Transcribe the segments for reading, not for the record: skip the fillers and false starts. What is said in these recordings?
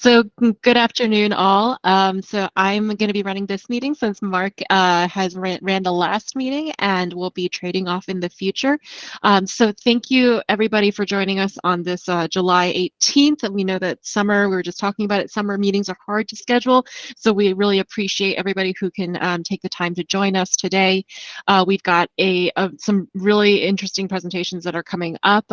So good afternoon, all. So I'm going to be running this meeting since Mark has ran the last meeting and will be trading off in the future. So thank you, everybody, for joining us on this July 18th. And we know that we were just talking about it, summer meetings are hard to schedule. So we really appreciate everybody who can take the time to join us today. We've got some really interesting presentations that are coming up.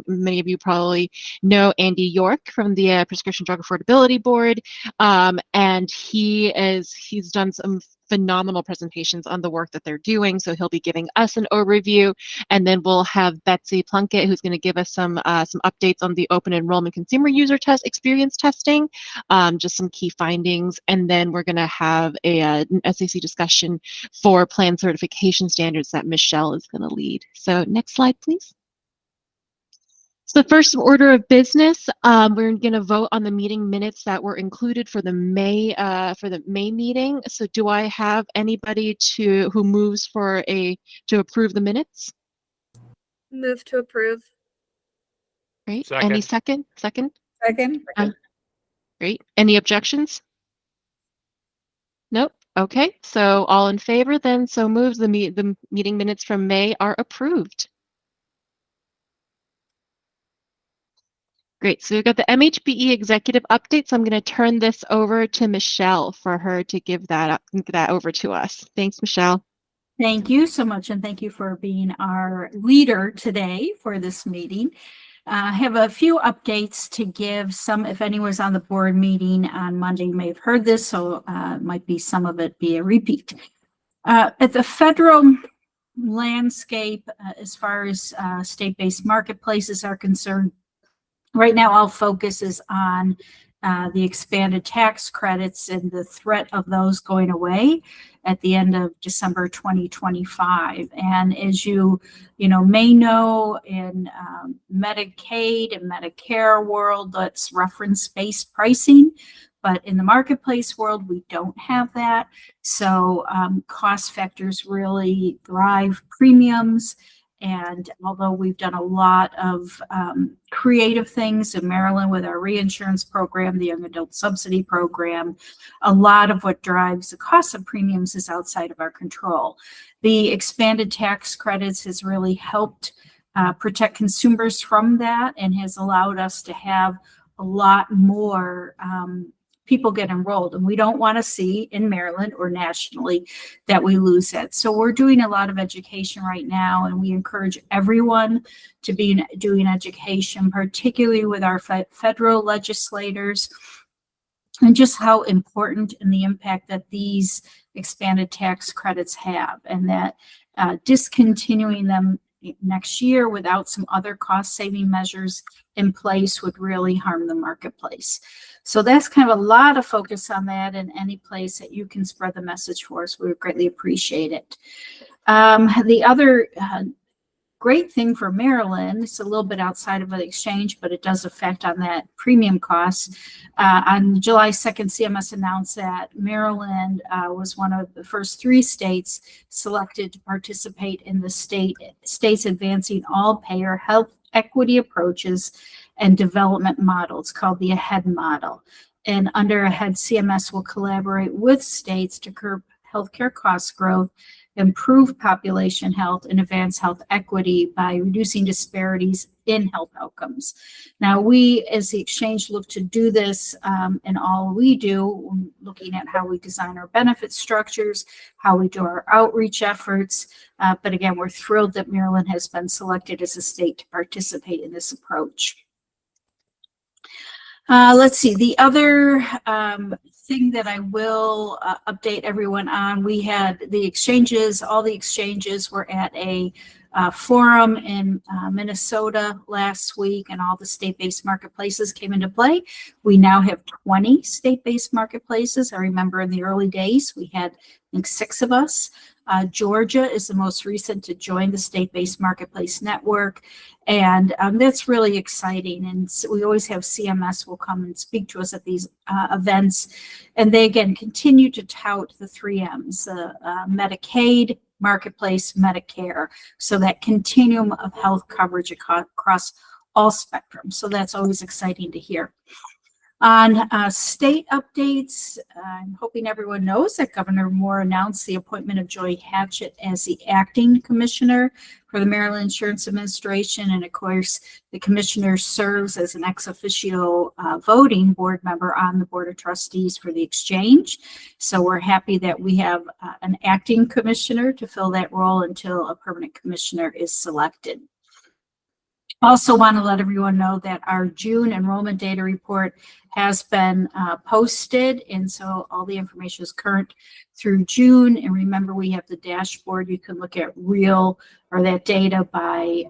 Many of you probably know Andy York from the Prescription Drug Affordability Board, and he's done some phenomenal presentations on the work that they're doing. So he'll be giving us an overview, and then we'll have Betsy Plunkett, who's going to give us some updates on the open enrollment consumer user test experience testing, just some key findings, and then we're going to have an SAC discussion for plan certification standards that Michelle is going to lead. So next slide, please. So the first order of business, we're going to vote on the meeting minutes that were included for the May meeting. So do I have anybody who moves to approve the minutes? Move to approve. Great. Second. Any second? Second. Great. Any objections? Nope. Okay. So all in favor then, so moves. The meeting minutes from May are approved. Great. So we've got the MHBE executive update. So I'm going to turn this over to Michelle for her to give that over to us. Thanks, Michelle. Thank you so much. And thank you for being our leader today for this meeting. I have a few updates to give. If anyone was on the board meeting on Monday, you may have heard this, so might be some of it be a repeat. At the federal landscape, as far as state-based marketplaces are concerned, right now, all focus is on the expanded tax credits and the threat of those going away at the end of December 2025. And as you may know, in Medicaid and Medicare world, that's reference-based pricing. But in the marketplace world, we don't have that. So cost factors really drive premiums. And although we've done a lot of creative things in Maryland with our reinsurance program, the Young Adult Subsidy Program, a lot of what drives the cost of premiums is outside of our control. The expanded tax credits has really helped protect consumers from that and has allowed us to have a lot more people get enrolled, and we don't want to see in Maryland or nationally that we lose that. So we're doing a lot of education right now, and we encourage everyone to be doing education, particularly with our federal legislators, and just how important and the impact that these expanded tax credits have, and that discontinuing them next year without some other cost-saving measures in place would really harm the marketplace. So that's kind of a lot of focus on that, and any place that you can spread the message for us, we would greatly appreciate it. The other great thing for Maryland, it's a little bit outside of the exchange, but it does affect on that premium costs. On July 2nd, CMS announced that Maryland was one of the first 3 states selected to participate in the states advancing all payer health equity approaches and development models called the AHEAD model. And under AHEAD, CMS will collaborate with states to curb healthcare cost growth, improve population health, and advance health equity by reducing disparities in health outcomes. Now, we as the exchange look to do this in all we do, looking at how we design our benefit structures, how we do our outreach efforts. But again, we're thrilled that Maryland has been selected as a state to participate in this approach. Let's see, the other thing that I will update everyone on, we had the exchanges, all the exchanges were at a forum in Minnesota last week, and all the state-based marketplaces came into play. We now have 20 state-based marketplaces. I remember in the early days, we had, I think, 6 of us. Georgia is the most recent to join the state-based marketplace network, and that's really exciting. And so we always have CMS will come and speak to us at these events, and they again continue to tout the 3 M's: Medicaid, Marketplace, Medicare, so that continuum of health coverage across all spectrums. So that's always exciting to hear. On state updates, I'm hoping everyone knows that Governor Moore announced the appointment of Joy Hatchett as the acting commissioner for the Maryland Insurance Administration. And of course, the commissioner serves as an ex officio voting board member on the Board of Trustees for the exchange. So we're happy that we have an acting commissioner to fill that role until a permanent commissioner is selected. Also want to let everyone know that our June enrollment data report has been posted, and so all the information is current through June. And remember, we have the dashboard. You can look at that data by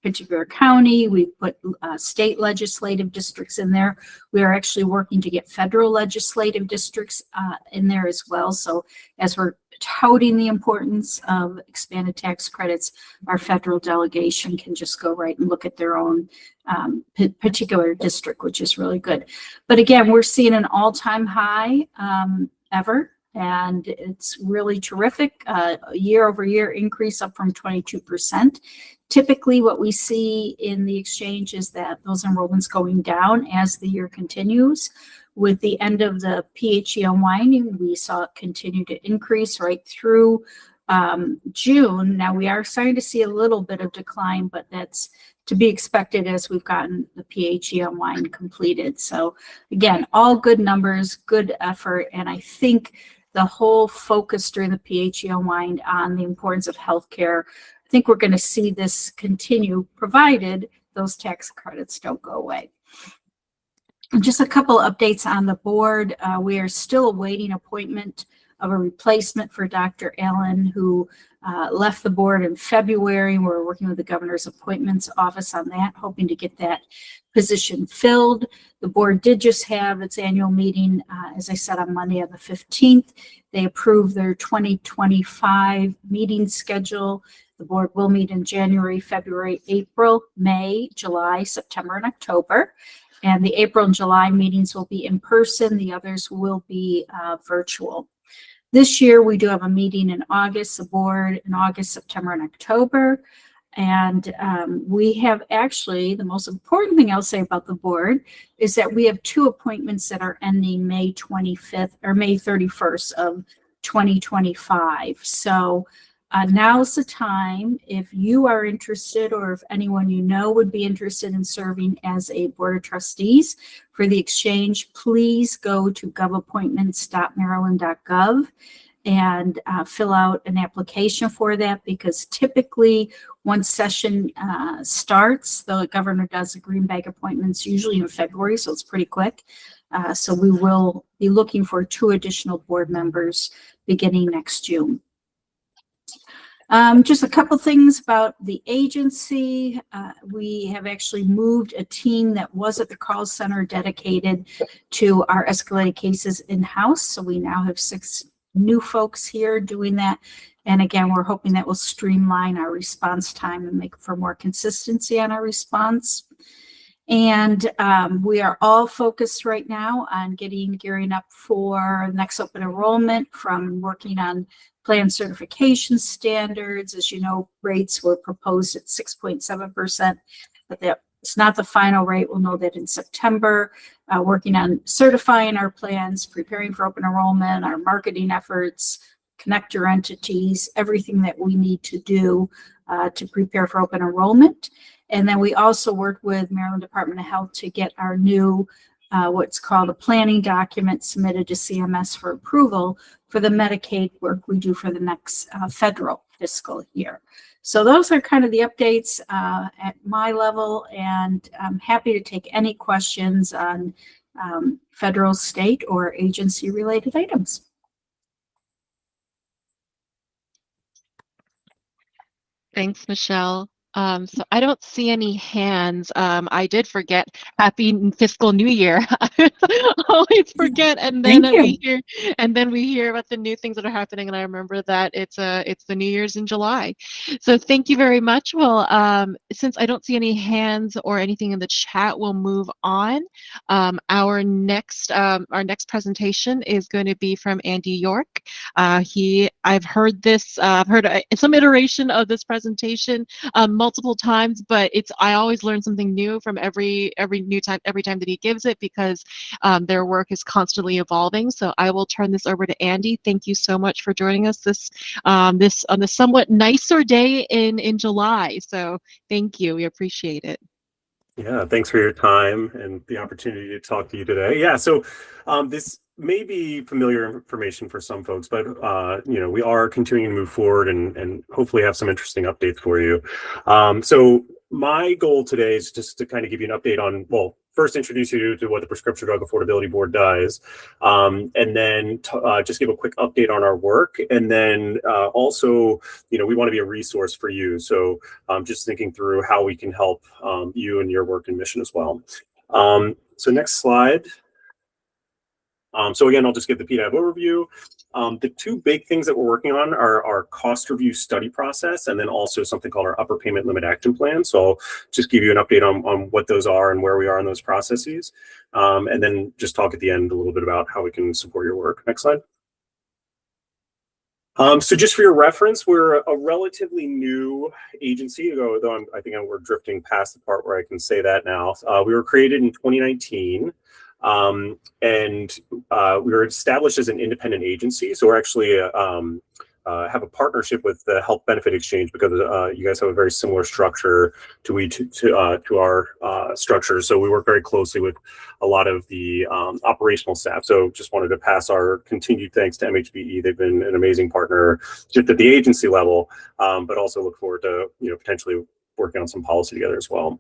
particular county. We put state legislative districts in there. We are actually working to get federal legislative districts in there as well. So as we're touting the importance of expanded tax credits, our federal delegation can just go right and look at their own particular district, which is really good. But again, we're seeing an all-time high ever, and it's really terrific. Year-over-year increase up from 22%. Typically, what we see in the exchange is that those enrollments going down as the year continues. With the end of the PHE unwinding, we saw it continue to increase right through June. Now we are starting to see a little bit of decline, but that's to be expected as we've gotten the PHE unwind completed. So again, all good numbers, good effort, and I think the whole focus during the PHE unwind on the importance of healthcare, I think we're going to see this continue, provided those tax credits don't go away. Just a couple updates on the board. We are still awaiting appointment of a replacement for Dr. Allen, who left the board in February. We're working with the governor's appointments office on that, hoping to get that position filled. The board did just have its annual meeting, as I said, on Monday on the 15th. They approved their 2025 meeting schedule. The board will meet in January, February, April, May, July, September, and October. And the April and July meetings will be in person. The others will be virtual. This year, we do have a meeting in August, the board in August, September, and October. And we have actually, the most important thing I'll say about the board is that we have two appointments that are ending May 25th or May 31st of 2025. So now's the time, if you are interested or if anyone you know would be interested in serving as a board of trustees for the exchange, please go to govappointments.maryland.gov and fill out an application for that, because typically once session starts, the governor does the green bag appointments usually in February, so it's pretty quick. So we will be looking for 2 additional board members beginning next June. Just a couple things about the agency. We have actually moved a team that was at the Carl Center dedicated to our escalated cases in-house. So we now have 6 new folks here doing that. And again, we're hoping that will streamline our response time and make for more consistency on our response. And we are all focused right now on gearing up for next open enrollment, from working on plan certification standards. As you know, rates were proposed at 6.7%, but it's not the final rate. We'll know that in September. Working on certifying our plans, preparing for open enrollment, our marketing efforts, connector entities, everything that we need to do to prepare for open enrollment. And then we also work with Maryland Department of Health to get our new what's called a planning document submitted to CMS for approval for the Medicaid work we do for the next federal fiscal year. So those are kind of the updates at my level, and I'm happy to take any questions on federal, state, or agency related items. Thanks, Michelle. So I don't see any hands. I did forget Happy Fiscal New Year. I was always forget, and then Thank you. we hear about the new things that are happening, and I remember that it's the New Year's in July. So thank you very much. Well, since I don't see any hands or anything in the chat, we'll move on. Our next presentation is going to be from Andy York. I've heard this, I've heard some iteration of this presentation multiple times, but I always learn something new from every time that he gives it, because their work is constantly evolving. So I will turn this over to Andy. Thank you so much for joining us this on this somewhat nicer day in July. So thank you. We appreciate it. Yeah, thanks for your time and the opportunity to talk to you today. Yeah, so this may be familiar information for some folks, but we are continuing to move forward and hopefully have some interesting updates for you. So my goal today is just to kind of give you an update on, well, first introduce you to what the Prescription Drug Affordability Board does, and then just give a quick update on our work. And then also, we want to be a resource for you. So just thinking through how we can help you and your work and mission as well. So next slide. So again, I'll just give the PDAB overview. The two big things that we're working on are our cost review study process, and then also something called our upper payment limit action plan. So I'll just give you an update on what those are and where we are in those processes. And then just talk at the end a little bit about how we can support your work. Next slide. So just for your reference, we're a relatively new agency, though I think we're drifting past the part where I can say that now. We were created in 2019. And we were established as an independent agency. So we're actually have a partnership with the Health Benefit Exchange, because you guys have a very similar structure to our structure. So we work very closely with a lot of the operational staff. So just wanted to pass our continued thanks to MHBE. They've been an amazing partner just at the agency level, but also look forward to potentially working on some policy together as well.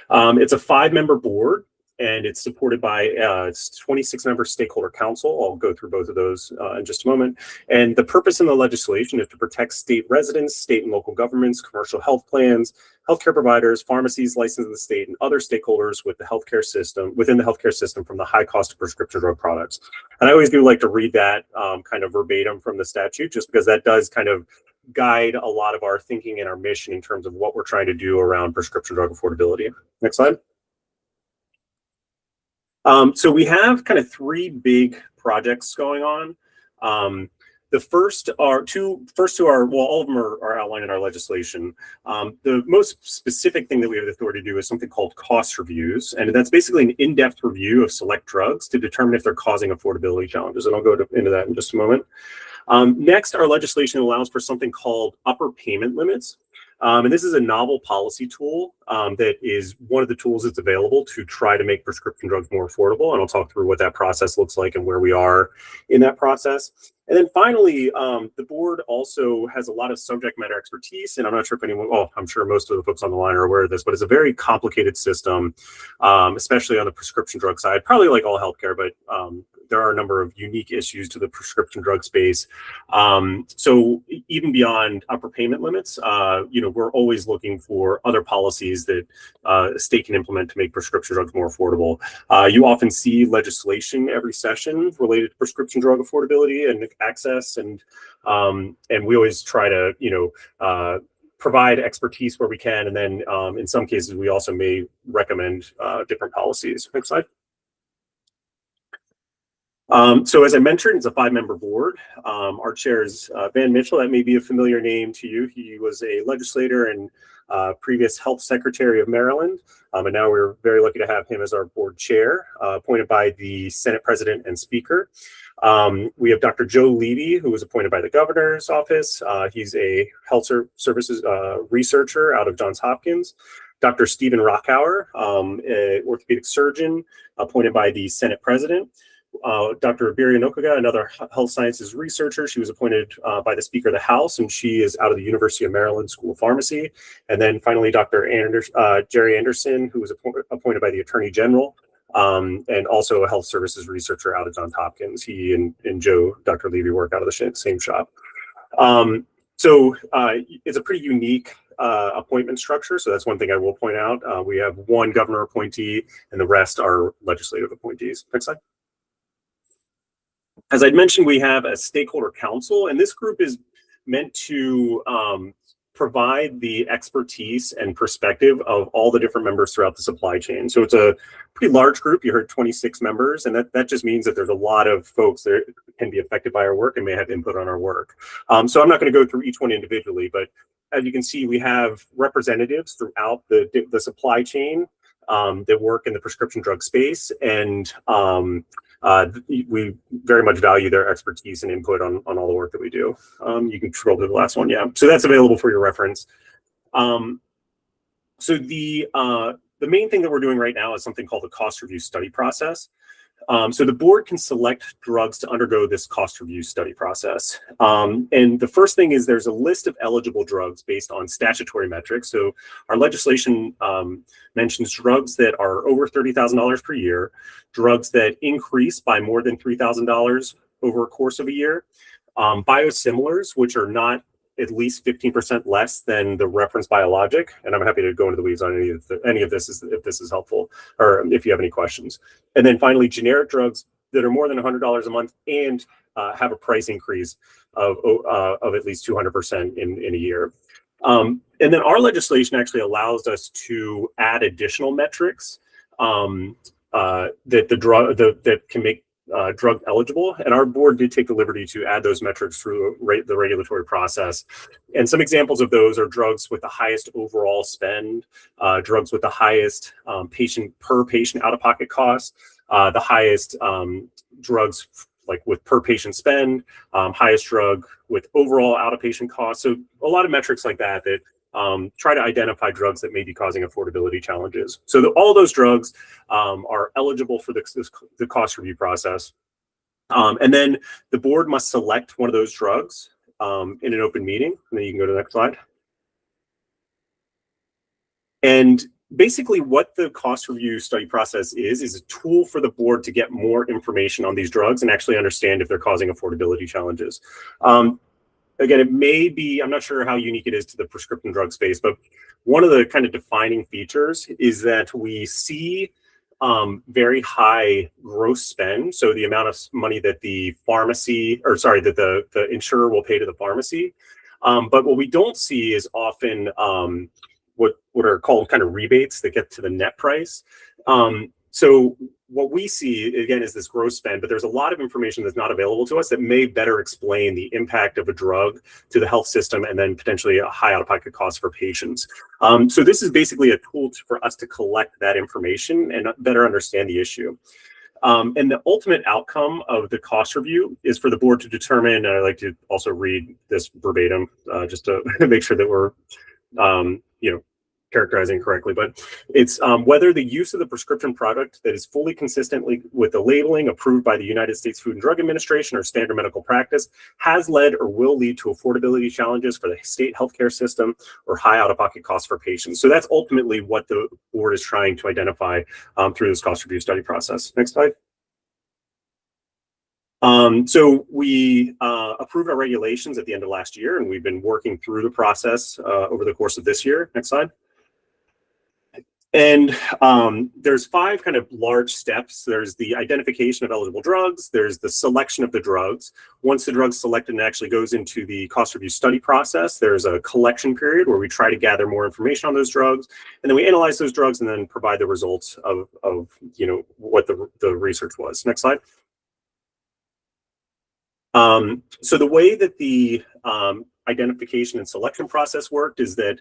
It's a 5-member board, and it's supported by its 26-member stakeholder council. I'll go through both of those in just a moment. And the purpose in the legislation is to protect state residents, state and local governments, commercial health plans, healthcare providers, pharmacies licensed in the state, and other stakeholders within the healthcare system from the high cost of prescription drug products. And I always do like to read that kind of verbatim from the statute, just because that does kind of guide a lot of our thinking and our mission in terms of what we're trying to do around prescription drug affordability. Next slide. So we have kind of 3 big projects going on. The first two are, well, all of them are outlined in our legislation. The most specific thing that we have the authority to do is something called cost reviews. And that's basically an in-depth review of select drugs to determine if they're causing affordability challenges. And I'll go into that in just a moment. Next, our legislation allows for something called upper payment limits. And this is a novel policy tool that is one of the tools that's available to try to make prescription drugs more affordable. And I'll talk through what that process looks like and where we are in that process. And then finally, the board also has a lot of subject matter expertise. And I'm not sure if anyone, well, I'm sure most of the folks on the line are aware of this, but it's a very complicated system, especially on the prescription drug side, probably like all healthcare, but there are a number of unique issues to the prescription drug space. So even beyond upper payment limits, we're always looking for other policies that a state can implement to make prescription drugs more affordable. You often see legislation every session related to prescription drug affordability and access, and we always try to provide expertise where we can, and then in some cases we also may recommend different policies. Next slide. So as I mentioned, it's a 5-member board. Our chair is Van Mitchell. That may be a familiar name to you. He was a legislator and previous health secretary of Maryland. And now we're very lucky to have him as our board chair, appointed by the Senate president and speaker. We have Dr. Joe Levy, who was appointed by the governor's office. He's a health services researcher out of Johns Hopkins. Dr. Stephen Rockhauer, an orthopedic surgeon, appointed by the Senate president. Dr. Abiria Nokoga, another health sciences researcher. She was appointed by the Speaker of the House, and she is out of the University of Maryland School of Pharmacy. And then finally, Dr. Jerry Anderson, who was appointed by the Attorney General, and also a health services researcher out of Johns Hopkins. He and Dr. Levy, work out of the same shop. So it's a pretty unique appointment structure. So that's one thing I will point out. We have one governor appointee, and the rest are legislative appointees. Next slide. As I'd mentioned, we have a stakeholder council, and this group is meant to provide the expertise and perspective of all the different members throughout the supply chain. So it's a pretty large group. You heard 26 members, and that just means that there's a lot of folks that can be affected by our work and may have input on our work. So I'm not going to go through each one individually, but as you can see, we have representatives throughout the supply chain that work in the prescription drug space, and we very much value their expertise and input on all the work that we do. You can scroll to the last one, yeah. So that's available for your reference. So the main thing that we're doing right now is something called the cost review study process. So the board can select drugs to undergo this cost review study process. And the first thing is there's a list of eligible drugs based on statutory metrics. So our legislation mentions drugs that are over $30,000 per year, drugs that increase by more than $3,000 over a course of a year, biosimilars, which are not at least 15% less than the reference biologic. And I'm happy to go into the weeds on any of this if this is helpful, or if you have any questions. And then finally, generic drugs that are more than $100 a month and have a price increase of at least 200% in a year. And then our legislation actually allows us to add additional metrics that can make drug eligible, and our board did take the liberty to add those metrics through the regulatory process. And some examples of those are drugs with the highest overall spend, drugs with the highest per patient out-of-pocket costs, the highest drugs like with per patient spend, highest drug with overall out-of-patient costs. So a lot of metrics like that try to identify drugs that may be causing affordability challenges. So all those drugs are eligible for the cost review process. And then the board must select one of those drugs in an open meeting. And then you can go to the next slide. And basically what the cost review study process is a tool for the board to get more information on these drugs and actually understand if they're causing affordability challenges. Again, it may be, I'm not sure how unique it is to the prescription drug space, but one of the kind of defining features is that we see very high gross spend. So the amount of money that the insurer will pay to the pharmacy. But what we don't see is often what are called kind of rebates that get to the net price. So what we see, again, is this gross spend, but there's a lot of information that's not available to us that may better explain the impact of a drug to the health system and then potentially a high out-of-pocket cost for patients. So this is basically a tool for us to collect that information and better understand the issue. And the ultimate outcome of the cost review is for the board to determine, and I like to also read this verbatim just to make sure that we're characterizing correctly, but it's whether the use of the prescription product that is fully consistently with the labeling approved by the United States Food and Drug Administration or standard medical practice has led or will lead to affordability challenges for the state healthcare system or high out-of-pocket costs for patients. So that's ultimately what the board is trying to identify through this cost review study process. Next slide. So we approved our regulations at the end of last year, and we've been working through the process over the course of this year. Next slide. And there's 5 kind of large steps. There's the identification of eligible drugs. There's the selection of the drugs. Once the drug's selected and actually goes into the cost review study process, there's a collection period where we try to gather more information on those drugs. And then we analyze those drugs and then provide the results of what the research was. Next slide. So the way that the identification and selection process worked is that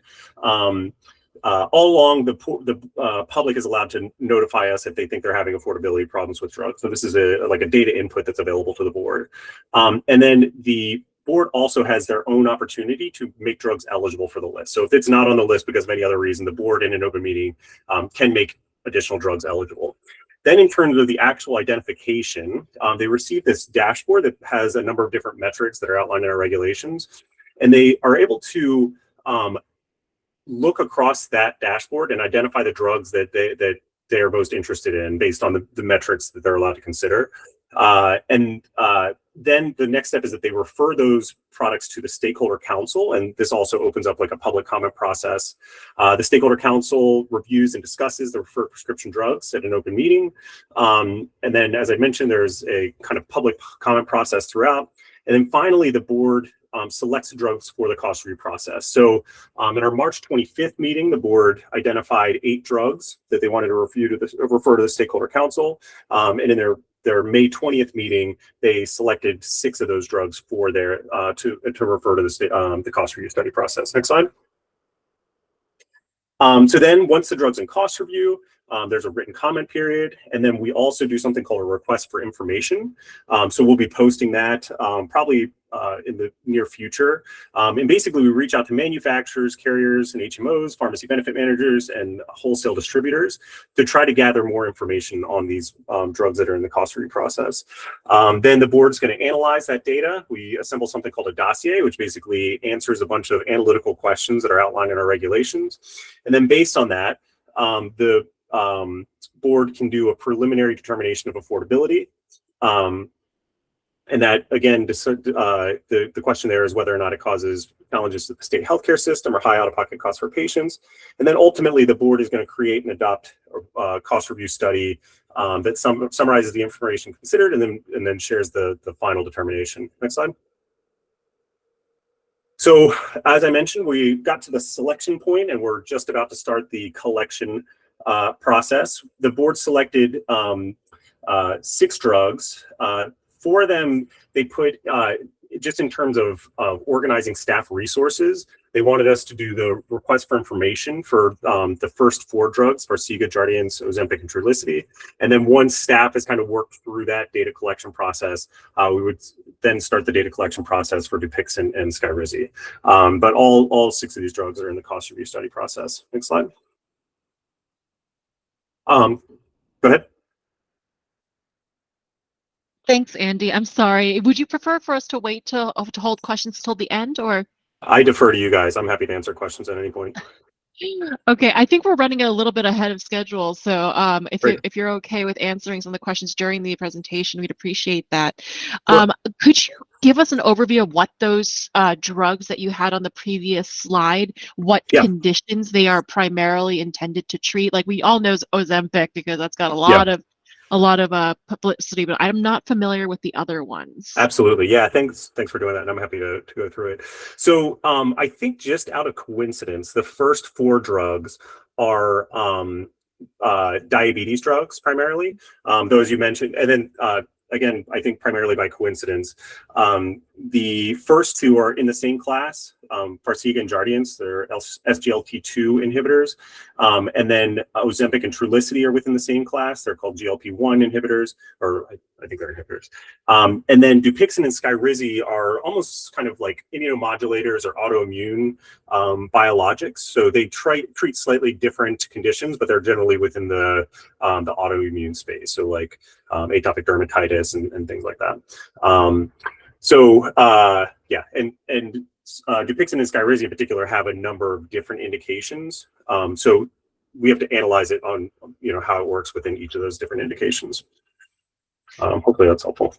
all along, the public is allowed to notify us if they think they're having affordability problems with drugs. So this is like a data input that's available to the board. And then the board also has their own opportunity to make drugs eligible for the list. So if it's not on the list because of any other reason, the board in an open meeting can make additional drugs eligible. Then in terms of the actual identification, they receive this dashboard that has a number of different metrics that are outlined in our regulations. And they are able to look across that dashboard and identify the drugs that they are most interested in based on the metrics that they're allowed to consider. And then the next step is that they refer those products to the stakeholder council, and this also opens up like a public comment process. The stakeholder council reviews and discusses the referred prescription drugs at an open meeting. And then, as I mentioned, there's a kind of public comment process throughout. And then finally, the board selects drugs for the cost review process. So in our March 25th meeting, the board identified 8 drugs that they wanted to refer to the stakeholder council. And in their May 20th meeting, they selected 6 of those drugs for their to refer to the cost review study process. Next slide. So then once the drug's in cost review, there's a written comment period, and then we also do something called a request for information. So we'll be posting that probably in the near future. And basically we reach out to manufacturers, carriers, and HMOs, pharmacy benefit managers, and wholesale distributors to try to gather more information on these drugs that are in the cost review process. Then the board's going to analyze that data. We assemble something called a dossier, which basically answers a bunch of analytical questions that are outlined in our regulations. And then based on that, the board can do a preliminary determination of affordability. And that, again, the question there is whether or not it causes challenges to the state healthcare system or high out-of-pocket costs for patients. And then ultimately, the board is going to create and adopt a cost review study that summarizes the information considered and then shares the final determination. Next slide. So as I mentioned, we got to the selection point and we're just about to start the collection process. The board selected 6 drugs. 4 of them, they put, just in terms of organizing staff resources, they wanted us to do the request for information for the first 4 drugs, Farxiga, Jardiance, Ozempic, and Trulicity. And then once staff has kind of worked through that data collection process, we would then start the data collection process for Dupixent and Skyrizi. But all 6 of these drugs are in the cost review study process. Next slide. Go ahead. Thanks, Andy. I'm sorry. Would you prefer for us to wait to hold questions till the end, or? I defer to you guys. I'm happy to answer questions at any point. Okay, I think we're running a little bit ahead of schedule. So Great. if you're okay with answering some of the questions during the presentation, we'd appreciate that. Sure. Could you give us an overview of what those drugs that you had on the previous slide, what conditions they are primarily intended to treat? Like, we all know Ozempic because that's got a lot of publicity, but I'm not familiar with the other ones. Absolutely. Yeah. Thanks for doing that. And I'm happy to go through it. So I think just out of coincidence, the first 4 drugs are diabetes drugs primarily, those you mentioned. And then again, I think primarily by coincidence, the first 2 are in the same class, Farxiga and Jardiance. They're SGLT2 inhibitors. And then Ozempic and Trulicity are within the same class. They're called GLP-1 inhibitors, or I think they're inhibitors. And then Dupixent and Skyrizi are almost kind of like immunomodulators or autoimmune biologics. So they treat slightly different conditions, but they're generally within the autoimmune space. So like atopic dermatitis and things like that. Yeah, and Dupixent and Skyrizi in particular have a number of different indications. So we have to analyze it on how it works within each of those different indications. Hopefully that's helpful.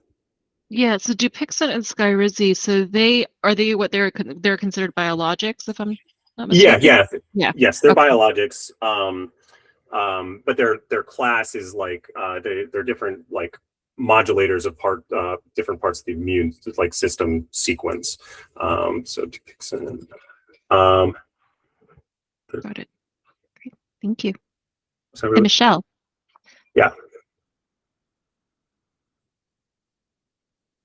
Yeah, so Dupixent and Skyrizi, so they're considered biologics, if I'm not mistaken? Yeah. Yes, they're biologics. But their class is like they're different like modulators of different parts of the immune like system sequence. So Dupixent. Got it. Great. Thank you. So And Michelle. Yeah.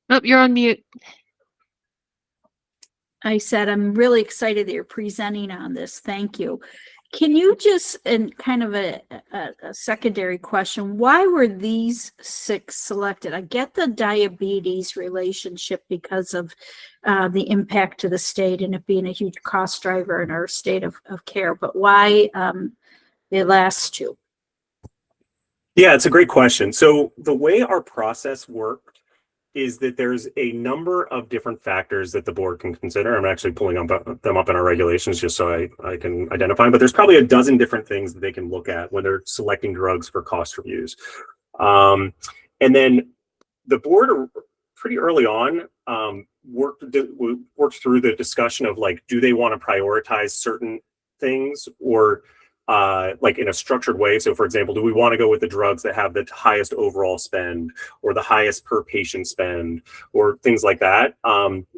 Oh, you're on mute. I said, I'm really excited that you're presenting on this. Thank you. Can you just, and kind of a secondary question, why were these 6 selected? I get the diabetes relationship because of the impact to the state and it being a huge cost driver in our state of care, but why the last 2? Yeah, it's a great question. So the way our process worked is that there's a number of different factors that the board can consider. I'm actually pulling them up in our regulations just so I can identify them, but there's probably a dozen different things that they can look at when they're selecting drugs for cost reviews. And then the board pretty early on worked through the discussion of like, do they want to prioritize certain things or like in a structured way? So for example, do we want to go with the drugs that have the highest overall spend or the highest per patient spend or things like that?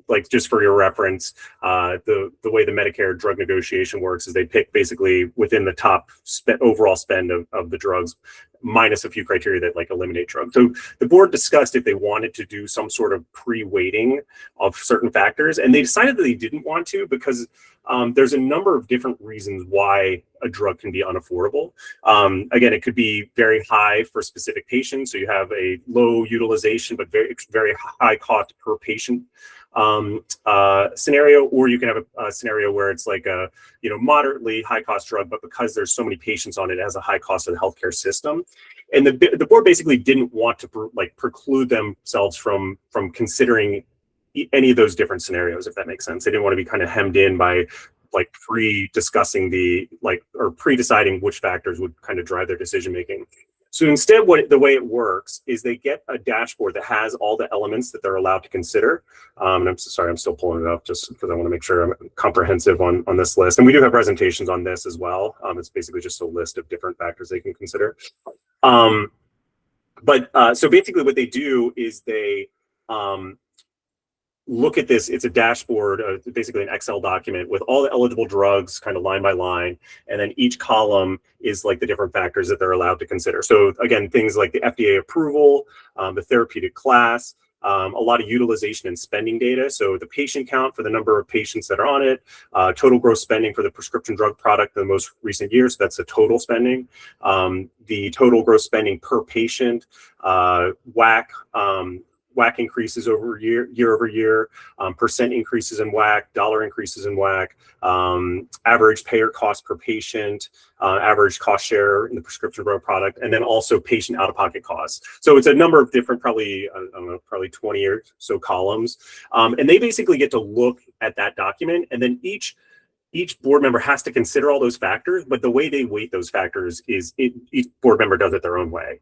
Like just for your reference, the way the Medicare drug negotiation works is they pick basically within the top overall spend of the drugs, minus a few criteria that like eliminate drugs. So the board discussed if they wanted to do some sort of pre-weighting of certain factors, and they decided that they didn't want to because there's a number of different reasons why a drug can be unaffordable. Again, it could be very high for specific patients, so you have a low utilization but very high cost per patient scenario, or you can have a scenario where it's like a moderately high cost drug, but because there's so many patients on it, it has a high cost of the healthcare system. And the board basically didn't want to preclude themselves from considering any of those different scenarios, if that makes sense. They didn't want to be kind of hemmed in by like pre-discussing or pre-deciding which factors would kind of drive their decision making. So instead, the way it works is they get a dashboard that has all the elements that they're allowed to consider. And I'm sorry, I'm still pulling it up just because I want to make sure I'm comprehensive on this list. And we do have presentations on this as well. It's basically just a list of different factors they can consider. So basically what they do is they look at this. It's a dashboard, basically an Excel document with all the eligible drugs kind of line by line. And then each column is like the different factors that they're allowed to consider. So again, things like the FDA approval, the therapeutic class, a lot of utilization and spending data. So the patient count for the number of patients that are on it, total gross spending for the prescription drug product in the most recent years. So that's the total spending. The total gross spending per patient, WAC increases over year over year, percent increases in WAC, dollar increases in WAC, average payer cost per patient, average cost share in the prescription drug product, and then also patient out-of-pocket costs. So it's a number of different, probably 20 or so columns. And they basically get to look at that document, and then each board member has to consider all those factors, but the way they weight those factors is each board member does it their own way.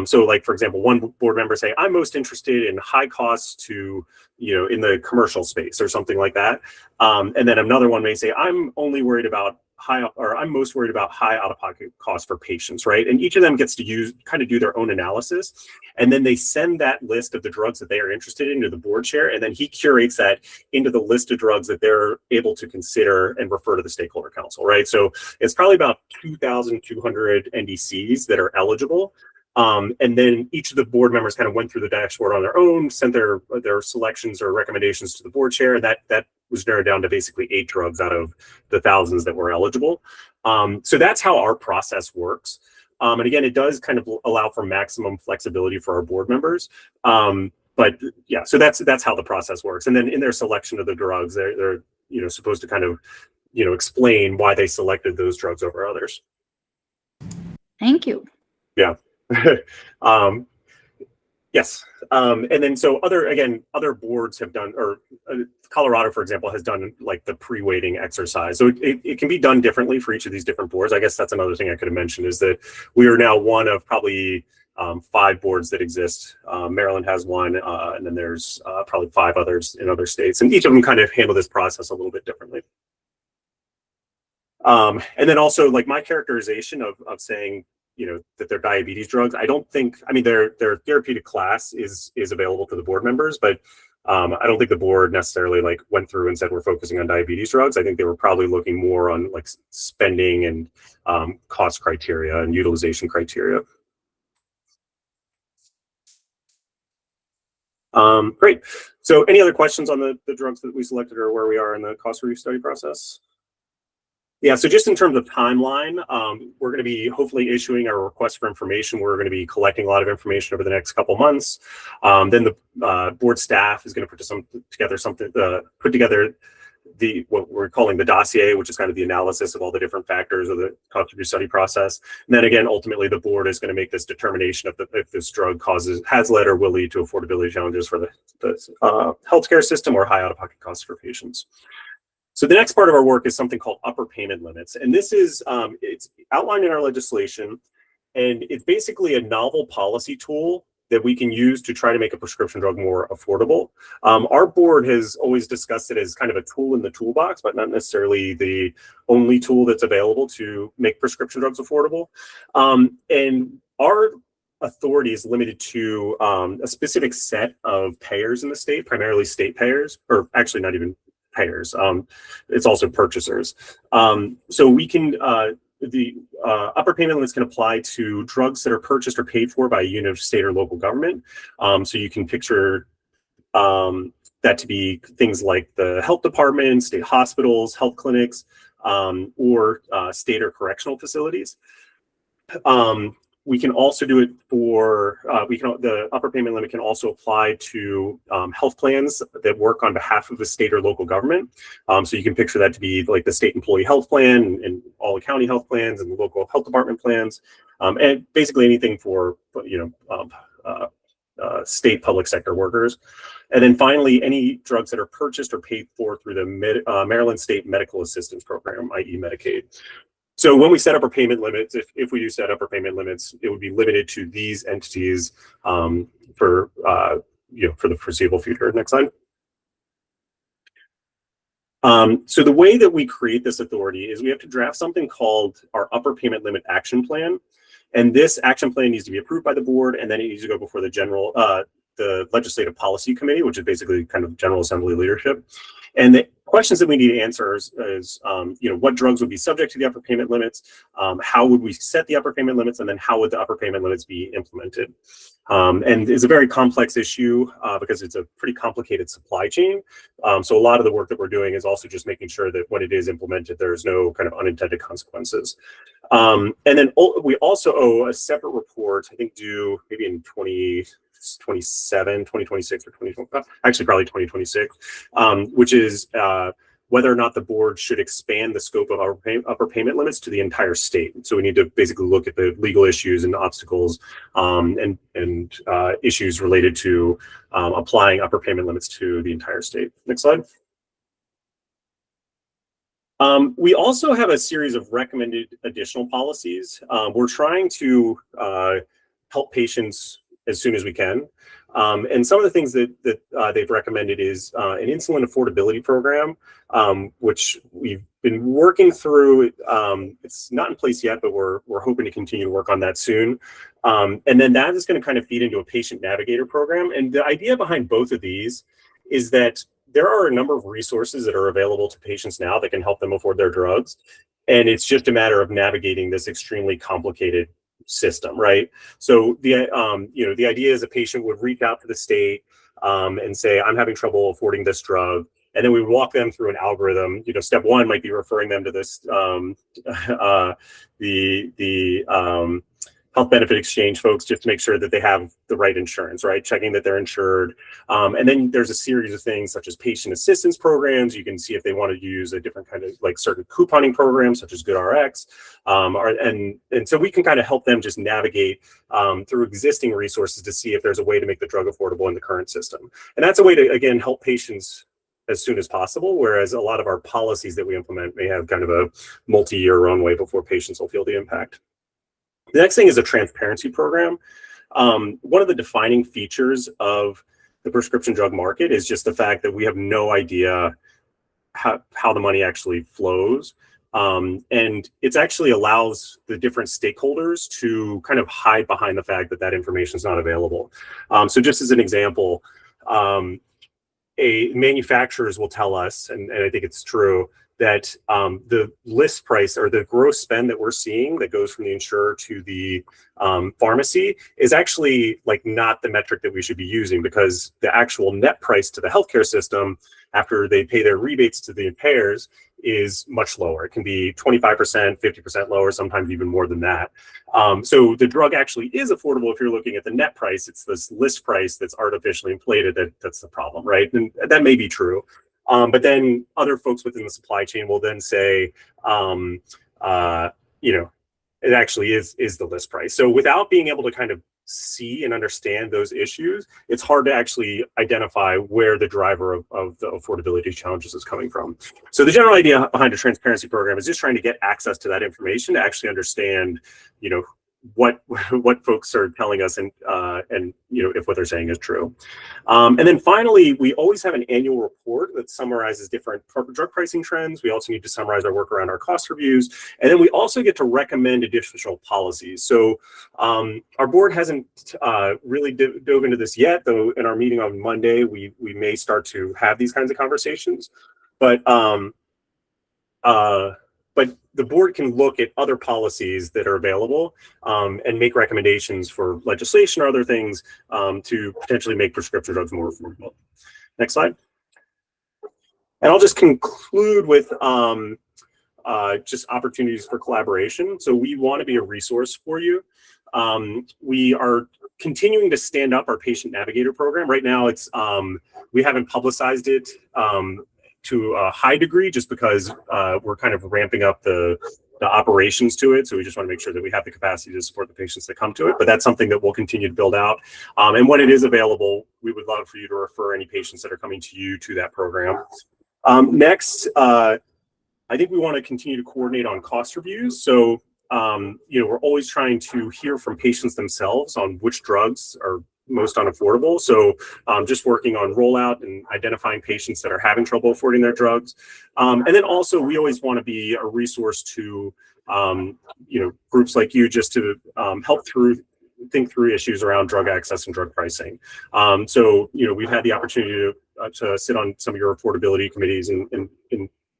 So like, for example, one board member say, I'm most interested in high costs to, in the commercial space or something like that. And then another one may say, I'm only worried about I'm most worried about high out-of-pocket costs for patients, right? And each of them gets to kind of do their own analysis. And then they send that list of the drugs that they are interested in to the board chair. And then he curates that into the list of drugs that they're able to consider and refer to the stakeholder council, right? So it's probably about 2,200 NDCs that are eligible. And then each of the board members kind of went through the dashboard on their own, sent their selections or recommendations to the board chair. And that was narrowed down to basically 8 drugs out of the thousands that were eligible. So that's how our process works. And again, it does kind of allow for maximum flexibility for our board members. But yeah, so that's how the process works. And then in their selection of the drugs, they're supposed to kind of explain why they selected those drugs over others. Thank you. Yeah. Yes. And then so other boards have done, or Colorado, for example, has done like the pre-weighting exercise. So it can be done differently for each of these different boards. I guess that's another thing I could have mentioned is that we are now one of probably 5 boards that exist. Maryland has one, and then there's probably 5 others in other states, and each of them kind of handle this process a little bit differently. And then also like my characterization of saying, that they're diabetes drugs. I don't think, their therapeutic class is available to the board members, but I don't think the board necessarily like went through and said we're focusing on diabetes drugs. I think they were probably looking more on like spending and cost criteria and utilization criteria. Great. So any other questions on the drugs that we selected or where we are in the cost review study process? Yeah, so just in terms of timeline, we're going to be hopefully issuing our request for information. We're going to be collecting a lot of information over the next couple months. Then the board staff is going to put together what we're calling the dossier, which is kind of the analysis of all the different factors of the cost review study process. And then again, ultimately, the board is going to make this determination of if this drug has led or will lead to affordability challenges for the healthcare system or high out-of-pocket costs for patients. So the next part of our work is something called upper payment limits. And this is, it's outlined in our legislation, and it's basically a novel policy tool that we can use to try to make a prescription drug more affordable. Our board has always discussed it as kind of a tool in the toolbox, but not necessarily the only tool that's available to make prescription drugs affordable. And our authority is limited to a specific set of payers in the state, primarily state payers, or actually not even payers. It's also purchasers. So we can, the upper payment limits can apply to drugs that are purchased or paid for by a unit of state or local government. So you can picture that to be things like the health department, state hospitals, health clinics, or state or correctional facilities. We can also do it for, the upper payment limit can also apply to health plans that work on behalf of the state or local government. So you can picture that to be like the state employee health plan and all the county health plans and the local health department plans, and basically anything for, state public sector workers. And then finally, any drugs that are purchased or paid for through the Maryland State Medical Assistance Program, i.e. Medicaid. So when we set up our payment limits, if we do set up our payment limits, it would be limited to these entities for the foreseeable future. Next slide. So the way that we create this authority is we have to draft something called our upper payment limit action plan. And this action plan needs to be approved by the board, and then it needs to go before the Legislative Policy Committee, which is basically kind of General Assembly leadership. And the questions that we need to answer is what drugs would be subject to the upper payment limits, how would we set the upper payment limits, and then how would the upper payment limits be implemented? And it's a very complex issue because it's a pretty complicated supply chain. So a lot of the work that we're doing is also just making sure that when it is implemented, there's no kind of unintended consequences. And then we also owe a separate report, I think due maybe in 2026 or 2025, actually probably 2026, which is whether or not the board should expand the scope of our upper payment limits to the entire state. So we need to basically look at the legal issues and obstacles and issues related to applying upper payment limits to the entire state. Next slide. We also have a series of recommended additional policies. We're trying to help patients as soon as we can. And some of the things that they've recommended is an insulin affordability program, which we've been working through. It's not in place yet, but we're hoping to continue to work on that soon. And then that is going to kind of feed into a patient navigator program. And the idea behind both of these is that there are a number of resources that are available to patients now that can help them afford their drugs. And it's just a matter of navigating this extremely complicated system, right? So the idea is a patient would reach out to the state and say, I'm having trouble affording this drug. And then we would walk them through an algorithm. Step one might be referring them to this, the health benefit exchange folks, just to make sure that they have the right insurance, right? Checking that they're insured. And then there's a series of things such as patient assistance programs. You can see if they want to use a different kind of like certain couponing programs such as GoodRx. And so we can kind of help them just navigate through existing resources to see if there's a way to make the drug affordable in the current system. And that's a way to, again, help patients as soon as possible, whereas a lot of our policies that we implement may have kind of a multi-year runway before patients will feel the impact. The next thing is a transparency program. One of the defining features of the prescription drug market is just the fact that we have no idea how the money actually flows. And it actually allows the different stakeholders to kind of hide behind the fact that that information is not available. So just as an example, manufacturers will tell us, and I think it's true, that the list price or the gross spend that we're seeing that goes from the insurer to the pharmacy is actually like not the metric that we should be using, because the actual net price to the healthcare system after they pay their rebates to the payers is much lower. It can be 25%, 50% lower, sometimes even more than that. So the drug actually is affordable if you're looking at the net price. It's this list price that's artificially inflated that's the problem, right? And that may be true. But then other folks within the supply chain will then say, it actually is the list price. So without being able to kind of see and understand those issues, it's hard to actually identify where the driver of the affordability challenges is coming from. So the general idea behind a transparency program is just trying to get access to that information to actually understand, what what folks are telling us, and if what they're saying is true. And then finally, we always have an annual report that summarizes different drug pricing trends. We also need to summarize our work around our cost reviews, and then we also get to recommend additional policies. So our board hasn't really dove into this yet, though in our meeting on Monday, we may start to have these kinds of conversations. But the board can look at other policies that are available and make recommendations for legislation or other things to potentially make prescription drugs more affordable. Next slide. And I'll just conclude with just opportunities for collaboration. So we want to be a resource for you. We are continuing to stand up our patient navigator program. Right now, it's we haven't publicized it to a high degree, just because we're kind of ramping up the operations to it. So we just want to make sure that we have the capacity to support the patients that come to it. But that's something that we'll continue to build out. And when it is available, we would love for you to refer any patients that are coming to you to that program. Next, I think we want to continue to coordinate on cost reviews. So, we're always trying to hear from patients themselves on which drugs are most unaffordable. So just working on rollout and identifying patients that are having trouble affording their drugs. And then also, we always want to be a resource to, groups like you, just to help think through issues around drug access and drug pricing. So, we've had the opportunity to sit on some of your affordability committees and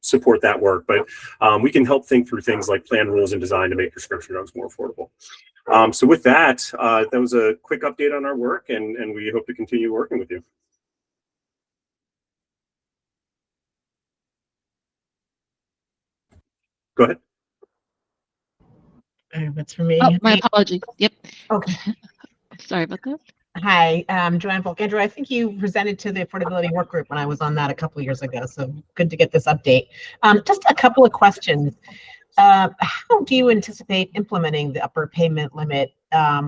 support that work, but we can help think through things like plan, rules, and design to make prescription drugs more affordable. So with that, that was a quick update on our work, and we hope to continue working with you. Go ahead. That's for me. Oh, my apologies. Yep. Okay. Sorry about that. Hi, Joanne Volk. Andrew, I think you presented to the affordability work group when I was on that a couple of years ago, so good to get this update. Just a couple of questions. How do you anticipate implementing the upper payment limit,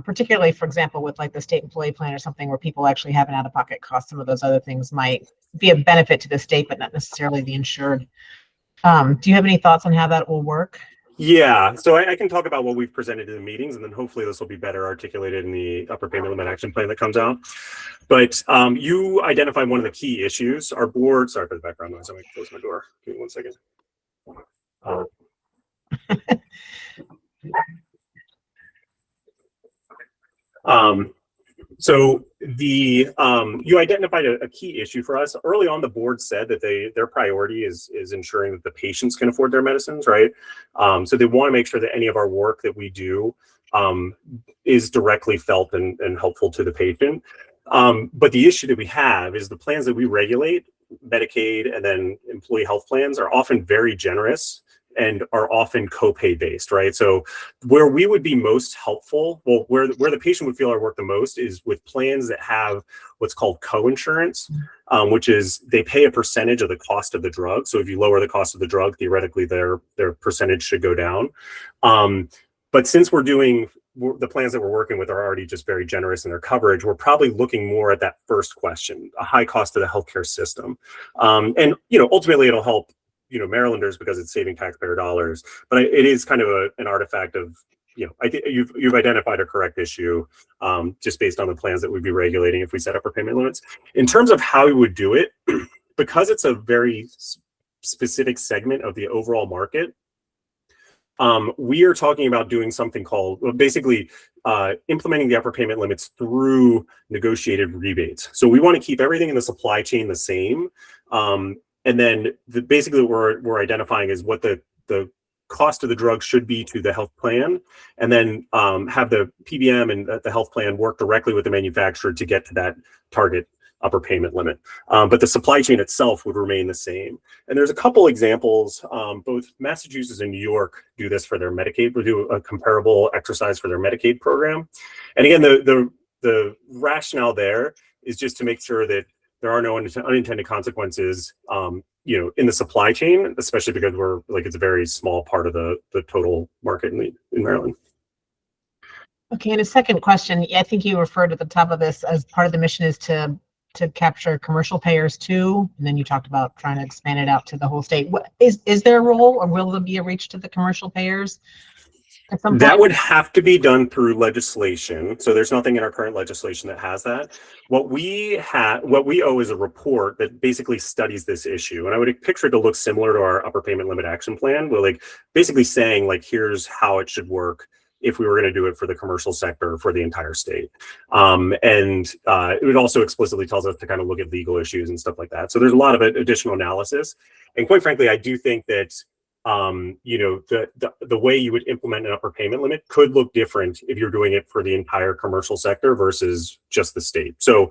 particularly, for example, with like the state employee plan or something where people actually have an out-of-pocket cost? Some of those other things might be a benefit to the state, but not necessarily the insured. Do you have any thoughts on how that will work? Yeah, so I can talk about what we've presented in the meetings, and then hopefully this will be better articulated in the upper payment limit action plan that comes out. But you identified one of the key issues. Our board, sorry for the background noise, I'm going to close my door. Give me 1 second. So you identified a key issue for us. Early on, the board said that their priority is ensuring that the patients can afford their medicines, right? So they want to make sure that any of our work that we do is directly felt and helpful to the patient. But the issue that we have is the plans that we regulate, Medicaid and then employee health plans, are often very generous and are often copay based, right? So where we would be most helpful, well, where the patient would feel our work the most is with plans that have what's called co-insurance, which is they pay a percentage of the cost of the drug. So if you lower the cost of the drug, theoretically their percentage should go down. But since the plans that we're working with are already just very generous in their coverage, we're probably looking more at that first question, a high cost of the healthcare system. And ultimately it'll help Marylanders because it's saving taxpayer dollars, but it is kind of an artifact of, I think you've identified a correct issue just based on the plans that we'd be regulating if we set up our payment limits. In terms of how we would do it, because it's a very specific segment of the overall market, we are talking about doing something called, basically implementing the upper payment limits through negotiated rebates. So we want to keep everything in the supply chain the same. And then basically what we're identifying is what the cost of the drug should be to the health plan, and then have the PBM and the health plan work directly with the manufacturer to get to that target upper payment limit. But the supply chain itself would remain the same. And there's a couple examples, both Massachusetts and New York do this for their Medicaid, we do a comparable exercise for their Medicaid program. And again, the rationale there is just to make sure that there are no unintended consequences, in the supply chain, especially because it's a very small part of the total market in Maryland. Okay, and a second question, I think you referred at the top of this as part of the mission is to capture commercial payers too, and then you talked about trying to expand it out to the whole state. What is there a role, or will there be a reach to the commercial payers? at some That point? would have to be done through legislation. So there's nothing in our current legislation that has that. What we owe is a report that basically studies this issue. And I would picture it to look similar to our upper payment limit action plan. We're like basically saying like, here's how it should work if we were going to do it for the commercial sector for the entire state. It also explicitly tells us to kind of look at legal issues and stuff like that. So there's a lot of additional analysis. And quite frankly, I do think that the way you would implement an upper payment limit could look different if you're doing it for the entire commercial sector versus just the state. So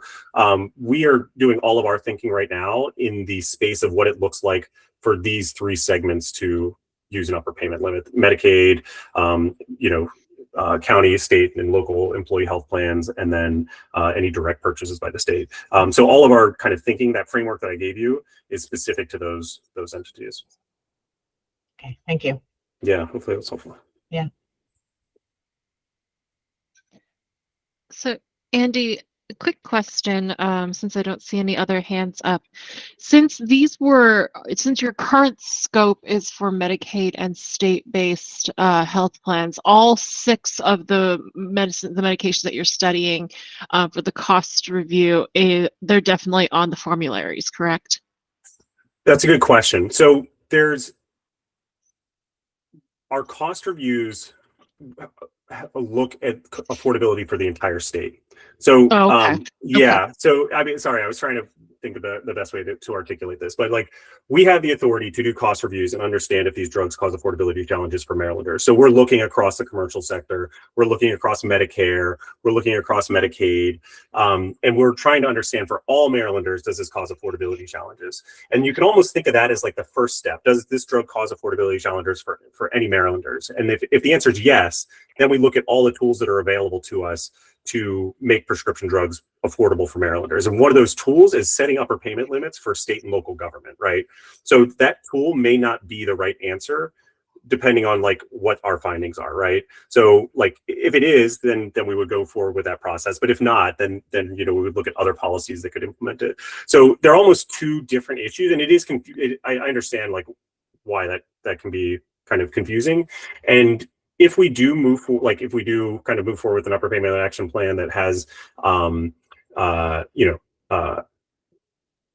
we are doing all of our thinking right now in the space of what it looks like for these three segments to use an upper payment limit: Medicaid, county, state, and local employee health plans, and then any direct purchases by the state. So all of our kind of thinking, that framework that I gave you, is specific to those entities. Okay, thank you. Yeah, hopefully that's helpful. Yeah. So, Andy, a quick question, since I don't see any other hands up. Since your current scope is for Medicaid and state-based health plans, all 6 of the medications that you're studying for the cost review, they're definitely on the formularies, correct? That's a good question. So our cost reviews look at affordability for the entire state. So, yeah. So, I mean, sorry, I was trying to think of the best way to articulate this, but like we have the authority to do cost reviews and understand if these drugs cause affordability challenges for Marylanders. So we're looking across the commercial sector, we're looking across Medicare, we're looking across Medicaid, and we're trying to understand for all Marylanders, does this cause affordability challenges? And you can almost think of that as like the first step. Does this drug cause affordability challenges for any Marylanders? And if the answer is yes, then we look at all the tools that are available to us to make prescription drugs affordable for Marylanders. And one of those tools is setting upper payment limits for state and local government, right? So that tool may not be the right answer depending on like what our findings are, right? So like if it is, then we would go forward with that process. But if not, then we would look at other policies that could implement it. So they're almost 2 different issues, and it is I understand like why that can be kind of confusing. And if we do move forward, like if we do kind of move forward with an upper payment action plan that has,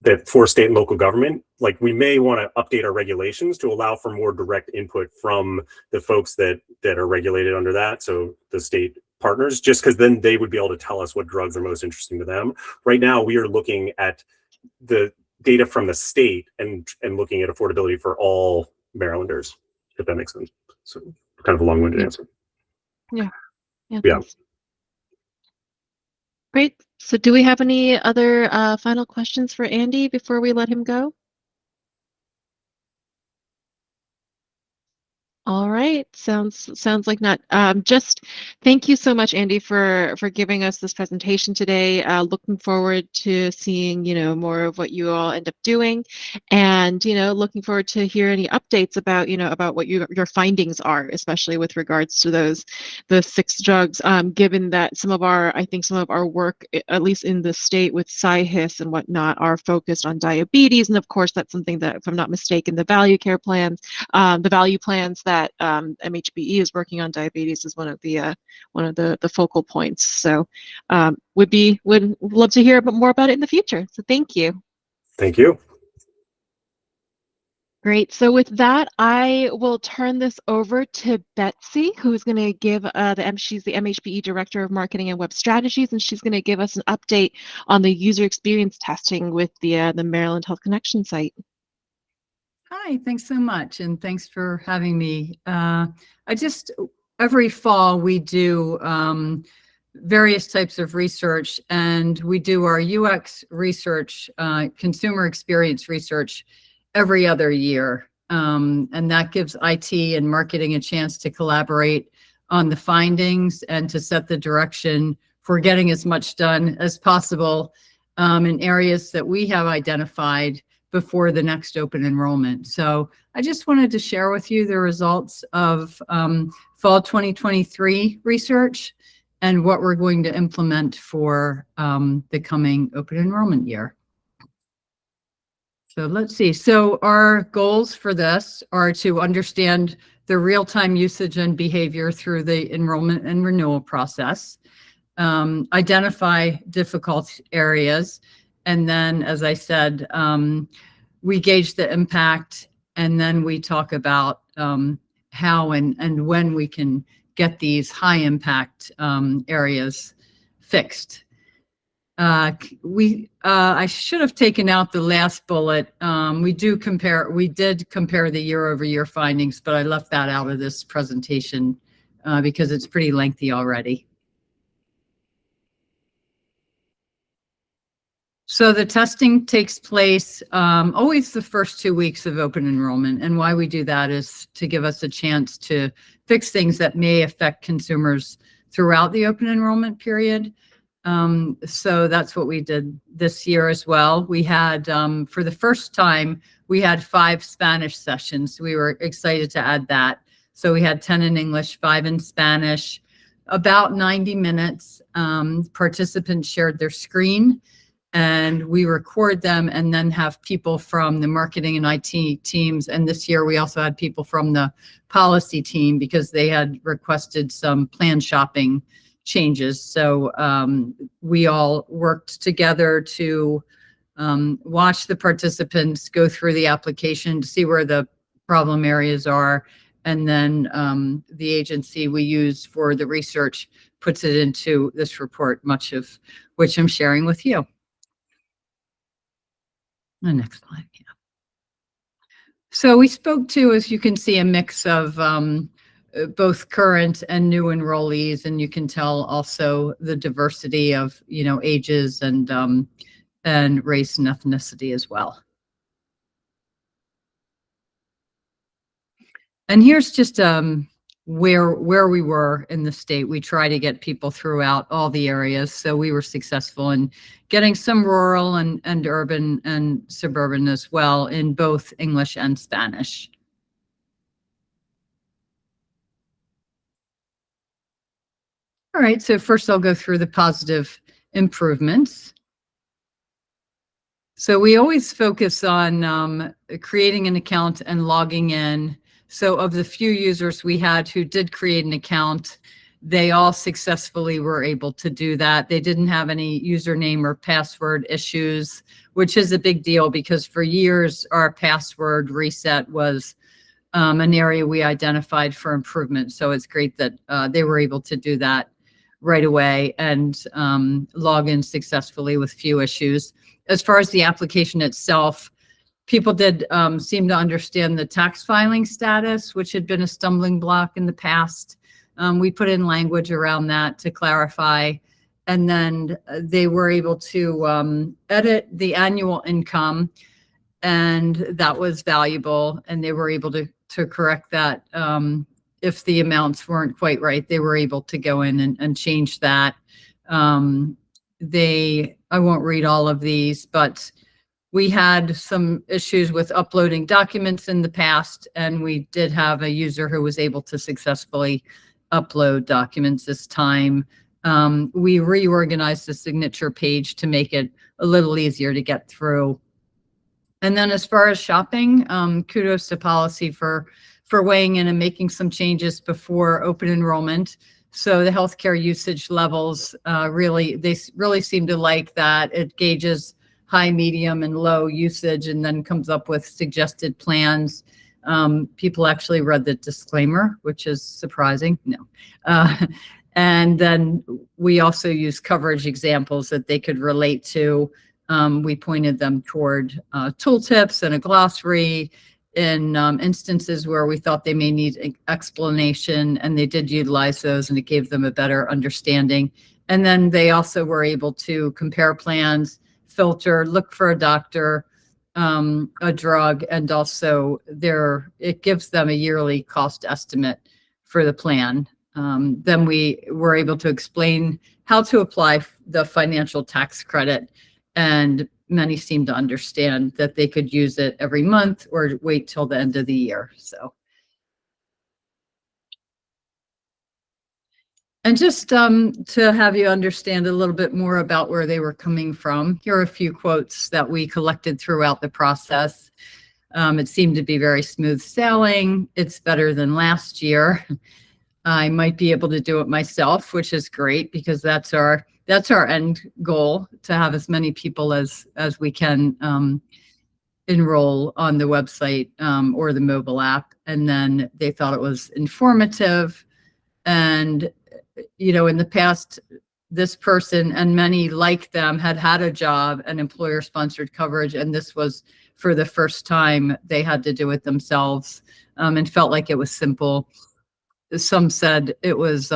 that for state and local government, like we may want to update our regulations to allow for more direct input from the folks that are regulated under that. So the state partners, just because then they would be able to tell us what drugs are most interesting to them. Right now, we are looking at the data from the state and looking at affordability for all Marylanders, if that makes sense. So kind of a long-winded answer. Yeah. Yeah. Great. So do we have any other final questions for Andy before we let him go? All right, sounds like not. Just thank you so much, Andy, for giving us this presentation today. Looking forward to seeing more of what you all end up doing, and looking forward to hear any updates about about what your findings are, especially with regards to the 6 drugs. Given that some of our work, at least in the state with SciHIS and whatnot, are focused on diabetes, and of course that's something that, if I'm not mistaken, the value plans that MHBE is working on diabetes is one of the focal points. So would love to hear a bit more about it in the future. So thank you. Thank you. Great. So with that, I will turn this over to Betsy, who's going to give she's the MHBE Director of Marketing and Web Strategies, and she's going to give us an update on the user experience testing with the Maryland Health Connection site. Hi, thanks so much, and thanks for having me. Every fall we do various types of research, and we do our UX research, consumer experience research, every other year. And that gives IT and marketing a chance to collaborate on the findings and to set the direction for getting as much done as possible in areas that we have identified before the next open enrollment. So I just wanted to share with you the results of fall 2023 research and what we're going to implement for the coming open enrollment year. So let's see. So our goals for this are to understand the real-time usage and behavior through the enrollment and renewal process, identify difficult areas, and then, as I said, we gauge the impact, and then we talk about how and when we can get these high impact areas fixed. I should have taken out the last bullet. We did compare the year-over-year findings, but I left that out of this presentation because it's pretty lengthy already. So the testing takes place always the first 2 weeks of open enrollment. And why we do that is to give us a chance to fix things that may affect consumers throughout the open enrollment period. So that's what we did this year as well. We had, for the first time, we had 5 Spanish sessions. We were excited to add that. So we had 10 in English, 5 in Spanish, about 90 minutes. Participants shared their screen, and we record them and then have people from the marketing and IT teams. And this year we also had people from the policy team because they had requested some plan shopping changes. So we all worked together to watch the participants go through the application to see where the problem areas are. And then the agency we use for the research puts it into this report, much of which I'm sharing with you. The next slide. Yeah. So we spoke to, as you can see, a mix of both current and new enrollees, and you can tell also the diversity of, ages and race and ethnicity as well. And here's just where we were in the state. We try to get people throughout all the areas. So we were successful in getting some rural and urban and suburban as well in both English and Spanish. All right, so first I'll go through the positive improvements. So we always focus on creating an account and logging in. So of the few users we had who did create an account, they all successfully were able to do that. They didn't have any username or password issues, which is a big deal because for years our password reset was an area we identified for improvement. So it's great that they were able to do that right away and log in successfully with few issues. As far as the application itself, people did seem to understand the tax filing status, which had been a stumbling block in the past. We put in language around that to clarify, and then they were able to edit the annual income, and that was valuable, and they were able to correct that. If the amounts weren't quite right, they were able to go in and change that. I won't read all of these, but we had some issues with uploading documents in the past, and we did have a user who was able to successfully upload documents this time. We reorganized the signature page to make it a little easier to get through. And then as far as shopping, kudos to policy for weighing in and making some changes before open enrollment. So the healthcare usage levels really seem to like that. It gauges high, medium, and low usage and then comes up with suggested plans. People actually read the disclaimer, which is surprising. No. And then we also use coverage examples that they could relate to. We pointed them toward tooltips and a glossary in instances where we thought they may need explanation, and they did utilize those, and it gave them a better understanding. And then they also were able to compare plans, filter, look for a doctor, a drug, and also it gives them a yearly cost estimate for the plan. Then we were able to explain how to apply the financial tax credit, and many seem to understand that they could use it every month or wait till the end of the year. So, And just to have you understand a little bit more about where they were coming from, here are a few quotes that we collected throughout the process. It seemed to be very smooth sailing. It's better than last year. I might be able to do it myself, which is great because that's our end goal, to have as many people as we can enroll on the website or the mobile app. And then they thought it was informative. And, you know, in the past, this person and many like them had a job and employer sponsored coverage. And this was for the first time they had to do it themselves, and felt like it was simple. Some said it was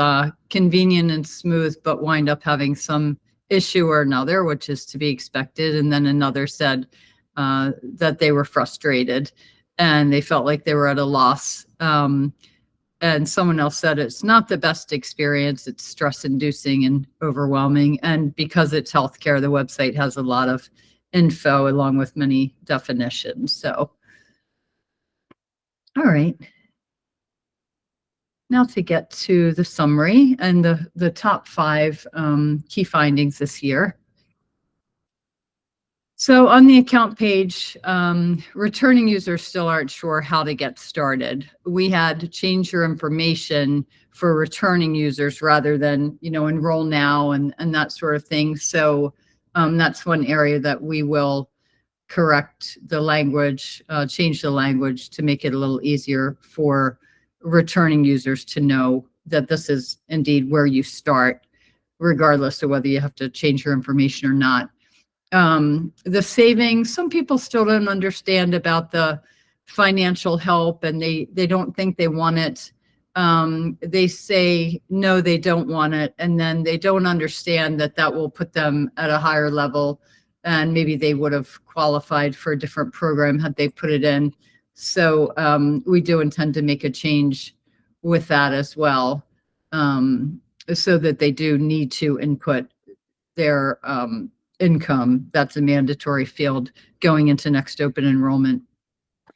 convenient and smooth, but wind up having some issue or another, which is to be expected. And then another said that they were frustrated and they felt like they were at a loss. And someone else said it's not the best experience. It's stress inducing and overwhelming. And because it's healthcare, the website has a lot of info along with many definitions. So, all right. Now to get to the summary and the top 5 key findings this year. So on the account page, returning users still aren't sure how to get started. We had to change your information for returning users rather than, you know, enroll now and that sort of thing. So that's one area that we will correct the language, change the language to make it a little easier for returning users to know that this is indeed where you start, regardless of whether you have to change your information or not. The savings, some people still don't understand about the financial help and they don't think they want it. They say, no, they don't want it. And then they don't understand that will put them at a higher level and maybe they would have qualified for a different program had they put it in. So we do intend to make a change with that as well, so that they do need to input their income. That's a mandatory field going into next open enrollment.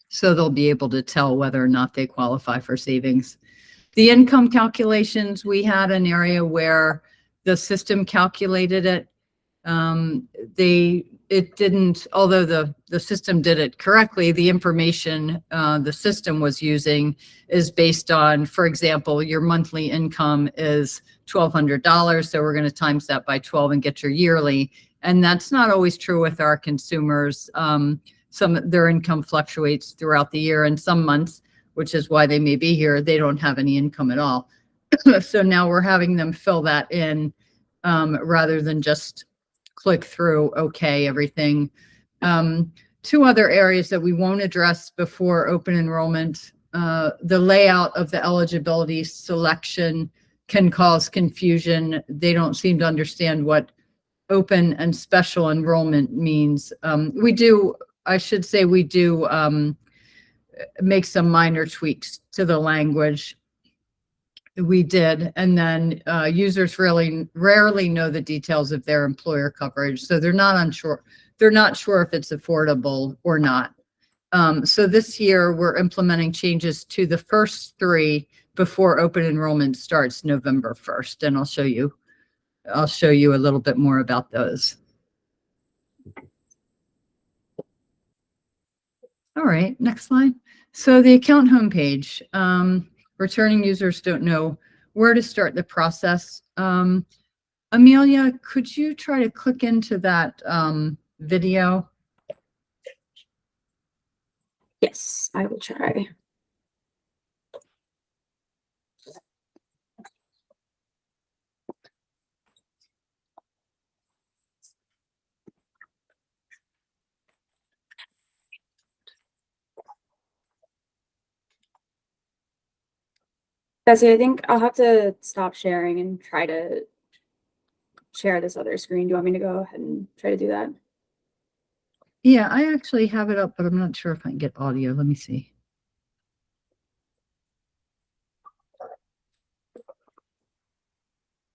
So they'll be able to tell whether or not they qualify for savings. The income calculations, we had an area where the system calculated it. It didn't, although the system did it correctly, the information the system was using is based on, for example, your monthly income is $1,200. So we're going to times that by 12 and get your yearly. And that's not always true with our consumers. Their income fluctuates throughout the year, and some months, which is why they may be here, they don't have any income at all. So now we're having them fill that in rather than just click through, okay, everything. 2 other areas that we won't address before open enrollment, the layout of the eligibility selection can cause confusion. They don't seem to understand what open and special enrollment means. We do make some minor tweaks to the language. We did. And then users rarely know the details of their employer coverage. So they're not sure if it's affordable or not. So this year we're implementing changes to the first 3 before open enrollment starts November 1st. And I'll show you a little bit more about those. All right, next slide. So the account homepage, returning users don't know where to start the process. Amelia, could you try to click into that video? Yes, I will try. Bessie, I think I'll have to stop sharing and try to share this other screen. Do you want me to go ahead and try to do that? Yeah, I actually have it up, but I'm not sure if I can get audio. Let me see.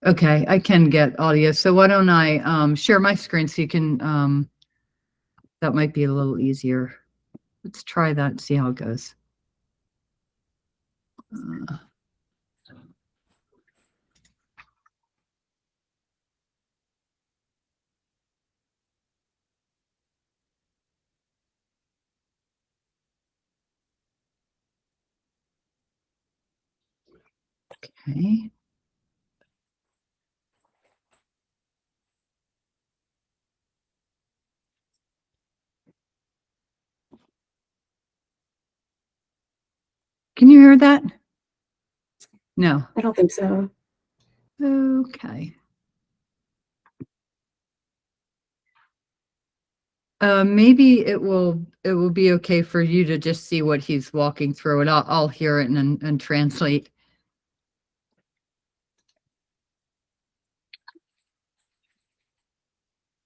Okay, I can get audio. So why don't I share my screen so you can, that might be a little easier. Let's try that and see how it goes. Okay. Can you hear that? No. I don't think so. Okay. Maybe it will be okay for you to just see what he's walking through, and I'll hear it and translate.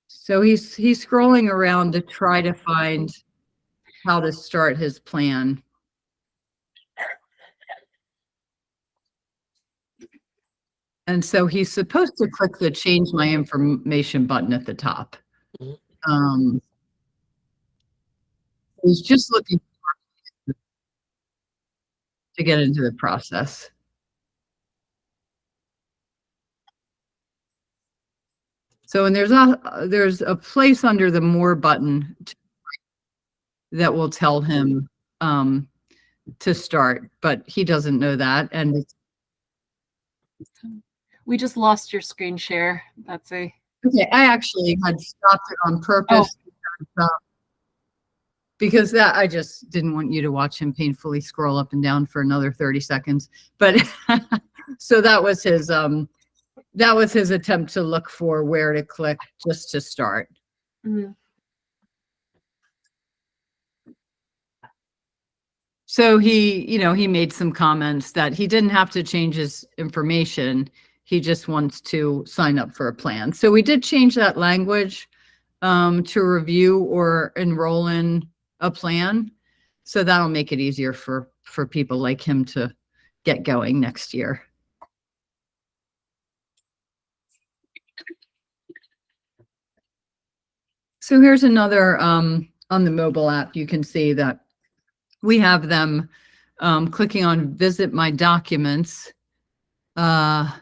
So he's scrolling around to try to find how to start his plan. And so he's supposed to click the change my information button at the top. He's just looking to get into the process. So, and there's a place under the more button that will tell him to start, but he doesn't know that. And we just lost your screen share, Betsy. okay, I actually had stopped it on purpose because that I just didn't want you to watch him painfully scroll up and down for another 30 seconds. But so that was his attempt to look for where to click just to start. Mm-hmm. So he made some comments that he didn't have to change his information. He just wants to sign up for a plan. So we did change that language to review or enroll in a plan. So that'll make it easier for people like him to get going next year. So here's another on the mobile app. You can see that we have them clicking on visit my documents. And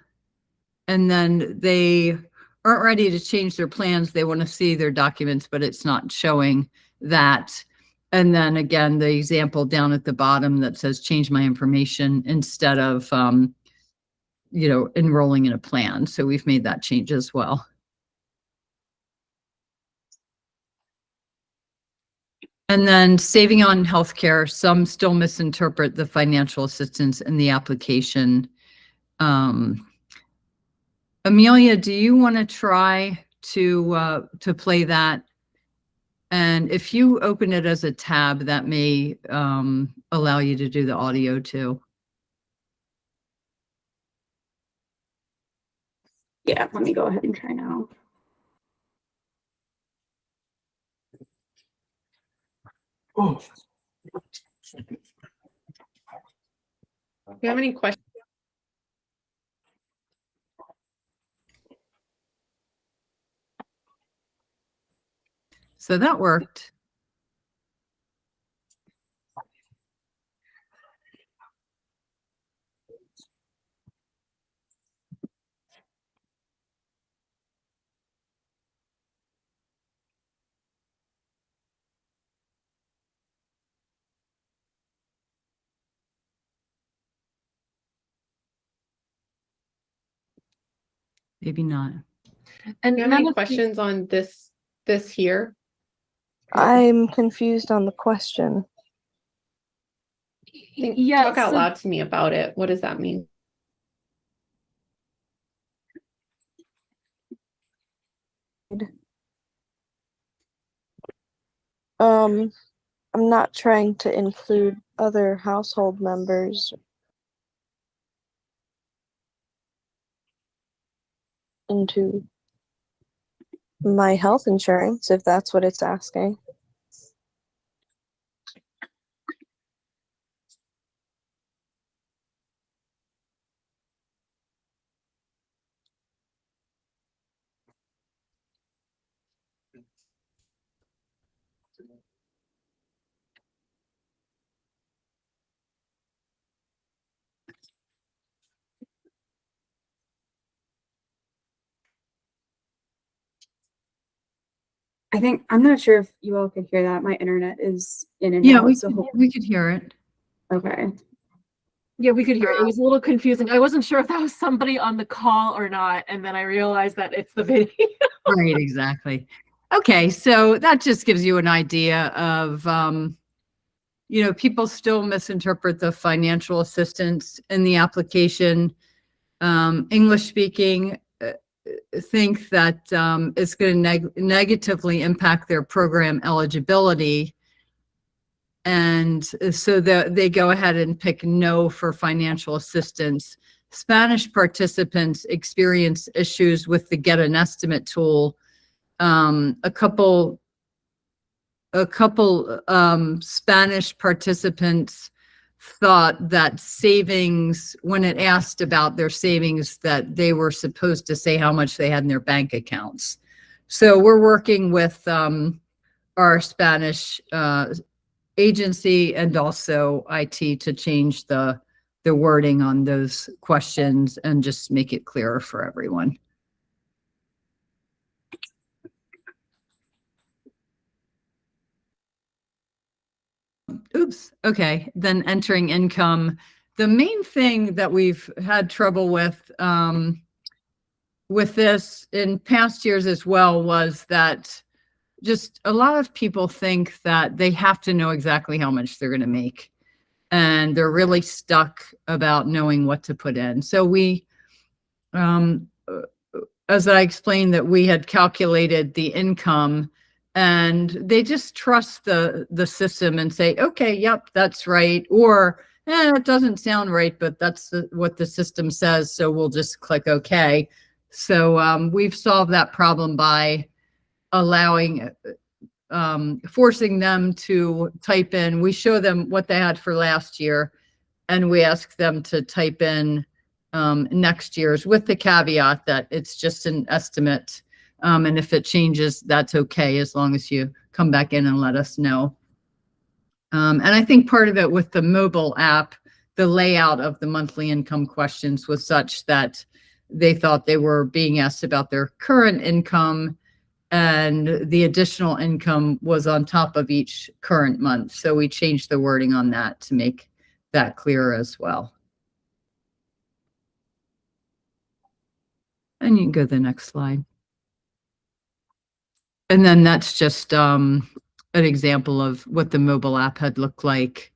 then they aren't ready to change their plans. They want to see their documents, but it's not showing that. And then again, the example down at the bottom that says change my information instead of, enrolling in a plan. So we've made that change as well. And then saving on healthcare, some still misinterpret the financial assistance in the application. Amelia, do you want to try to play that? And if you open it as a tab, that may allow you to do the audio too. Yeah, let me go ahead and try now. Oh. Do you have any questions? So that worked. Maybe not. And do you have any questions on this here? I'm confused on the question. Yeah, talk out loud to me about it. What does that mean? I'm not trying to include other household members into my health insurance, if that's what it's asking. I'm not sure if you all could hear that. My internet is in and Yeah, out. we could hear it. Okay. Yeah, we could hear it. It was a little confusing. I wasn't sure if that was somebody on the call or not, and then I realized that it's the video. Right, exactly. Okay, so that just gives you an idea of, people still misinterpret the financial assistance in the application. English speaking think that it's going to negatively impact their program eligibility. And so they go ahead and pick no for financial assistance. Spanish participants experience issues with the get an estimate tool. A couple Spanish participants thought that savings, when it asked about their savings, that they were supposed to say how much they had in their bank accounts. So we're working with our Spanish agency and also IT to change the wording on those questions and just make it clearer for everyone. Oops. Okay. Then entering income. The main thing that we've had trouble with this in past years as well was that just a lot of people think that they have to know exactly how much they're going to make. And they're really stuck about knowing what to put in. So we, as I explained, that we had calculated the income, and they just trust the system and say, okay, yep, that's right. Or it doesn't sound right, but that's what the system says. So we'll just click okay. So we've solved that problem by allowing, forcing them to type in. We show them what they had for last year, and we ask them to type in next year's, with the caveat that it's just an estimate. And if it changes, that's okay, as long as you come back in and let us know. And I think part of it with the mobile app, the layout of the monthly income questions was such that they thought they were being asked about their current income, and the additional income was on top of each current month. So we changed the wording on that to make that clearer as well. And you can go to the next slide. And then that's just an example of what the mobile app had looked like,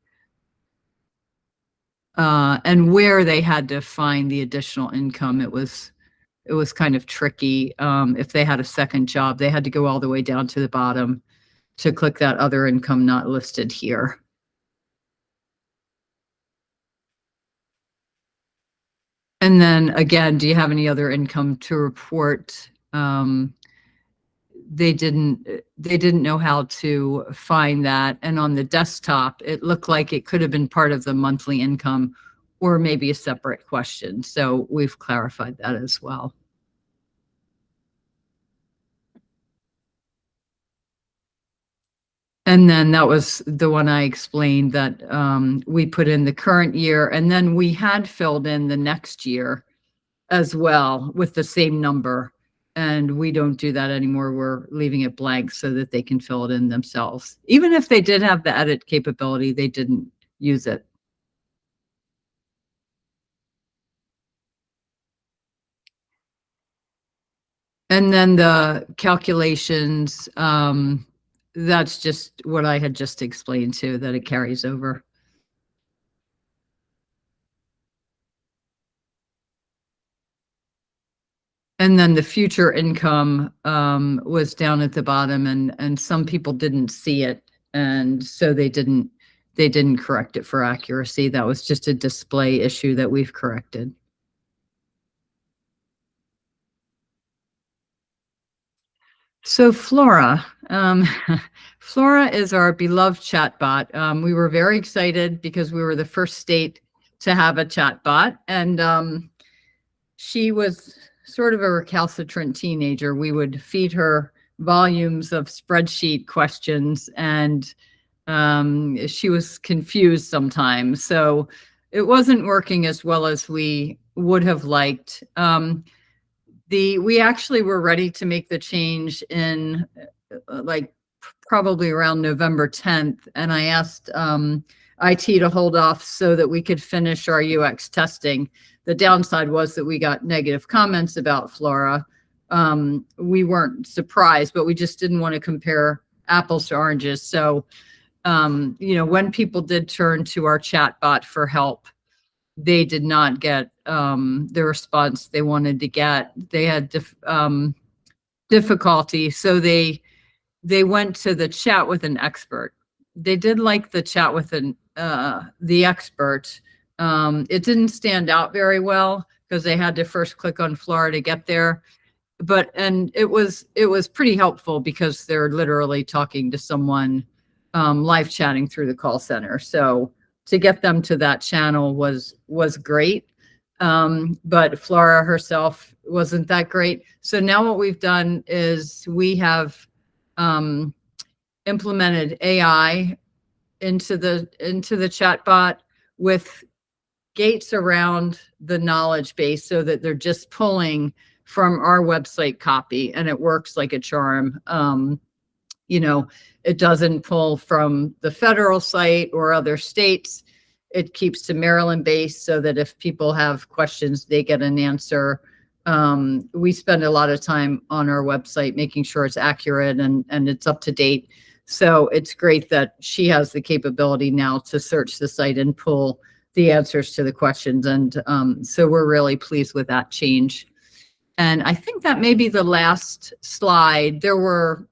and where they had to find the additional income. It was kind of tricky. If they had a second job, they had to go all the way down to the bottom to click that other income not listed here. And then again, do you have any other income to report? They didn't know how to find that. And on the desktop, it looked like it could have been part of the monthly income or maybe a separate question. So we've clarified that as well. And then that was the one I explained that we put in the current year, and then we had filled in the next year as well with the same number. And we don't do that anymore. We're leaving it blank so that they can fill it in themselves. Even if they did have the edit capability, they didn't use it. And then the calculations, that's just what I had just explained too, that it carries over. And then the future income was down at the bottom, and some people didn't see it, and so they didn't correct it for accuracy. That was just a display issue that we've corrected. So Flora, Flora is our beloved chatbot. We were very excited because we were the first state to have a chatbot, and she was sort of a recalcitrant teenager. We would feed her volumes of spreadsheet questions, and she was confused sometimes. So it wasn't working as well as we would have liked. We actually were ready to make the change in like probably around November 10th. And I IT to hold off so that we could finish our UX testing. The downside was that we got negative comments about Flora. We weren't surprised, but we just didn't want to compare apples to oranges. So, when people did turn to our chatbot for help, they did not get the response they wanted to get. They had difficulty, so they went to the chat with an expert. They did like the chat with the expert. It didn't stand out very well because they had to first click on Flora to get there. And it was pretty helpful because they're literally talking to someone, live chatting through the call center. So to get them to that channel was great. But Flora herself wasn't that great. So now what we've done is we have implemented AI into the chatbot with gates around the knowledge base so that they're just pulling from our website copy, and it works like a charm. It doesn't pull from the federal site or other states. It keeps to Maryland based so that if people have questions, they get an answer. We spend a lot of time on our website making sure it's accurate and it's up to date. So it's great that she has the capability now to search the site and pull the answers to the questions. And so we're really pleased with that change. And I think that may be the last slide. There were,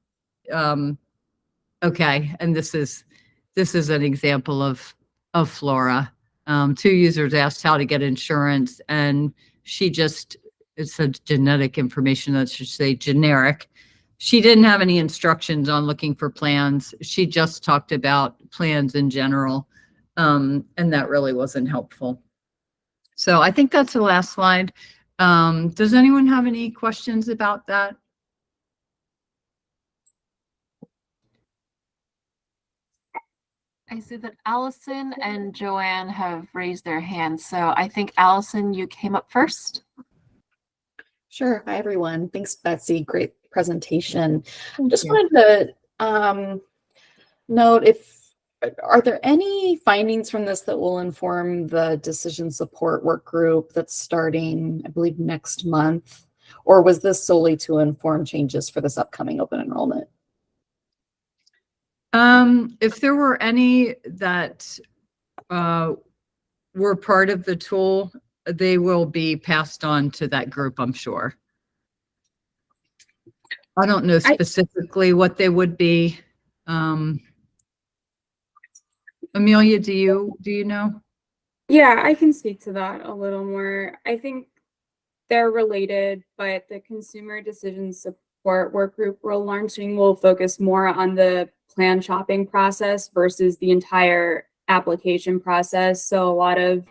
okay, and this is an example of Flora. 2 users asked how to get insurance, and it said genetic information, that should say generic. She didn't have any instructions on looking for plans. She just talked about plans in general, and that really wasn't helpful. So I think that's the last slide. Does anyone have any questions about that? I see that Allison and Joanne have raised their hands. So I think Allison, you came up first. Sure. Hi, everyone. Thanks, Betsy. Great presentation. Just you. wanted to note, are there any findings from this that will inform the decision support work group that's starting, I believe, next month? Or was this solely to inform changes for this upcoming open enrollment? If there were any that were part of the tool, they will be passed on to that group, I'm sure. I don't know specifically what they would be. Amelia, do you know? Yeah, I can speak to that a little more. I think they're related, but the consumer decision support work group we're launching will focus more on the plan shopping process versus the entire application process. So a lot of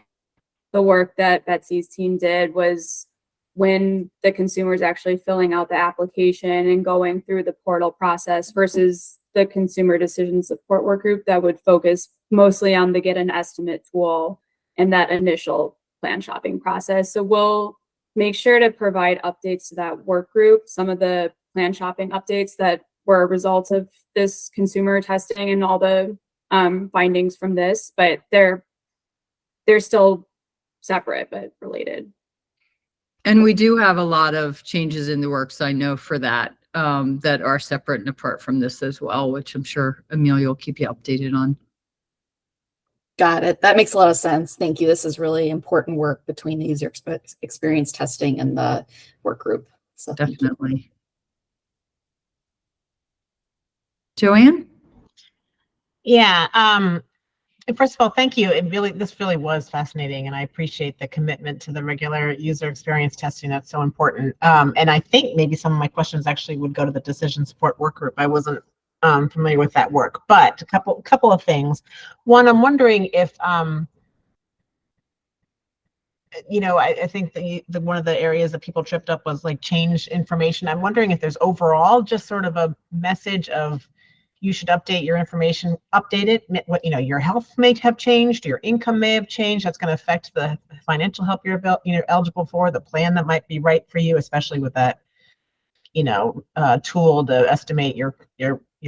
the work that Betsy's team did was when the consumer is actually filling out the application and going through the portal process versus the consumer decision support work group that would focus mostly on the get an estimate tool and that initial plan shopping process. So we'll make sure to provide updates to that work group, some of the plan shopping updates that were a result of this consumer testing and all the findings from this, but they're still separate but related. And we do have a lot of changes in the works, I know, for that, that are separate and apart from this as well, which I'm sure Amelia will keep you updated on. Got it. That makes a lot of sense. Thank you. This is really important work between the user experience testing and the work group. So definitely. Joanne? Yeah. First of all, thank you. This really was fascinating, and I appreciate the commitment to the regular user experience testing. That's so important. And I think maybe some of my questions actually would go to the decision support work group. I wasn't familiar with that work, but a couple of things. One, I'm wondering if I think one of the areas that people tripped up was like change information. I'm wondering if there's overall just sort of a message of you should update your information, update it. What your health may have changed, your income may have changed. That's going to affect the financial help you're eligible for, the plan that might be right for you, especially with that tool to estimate your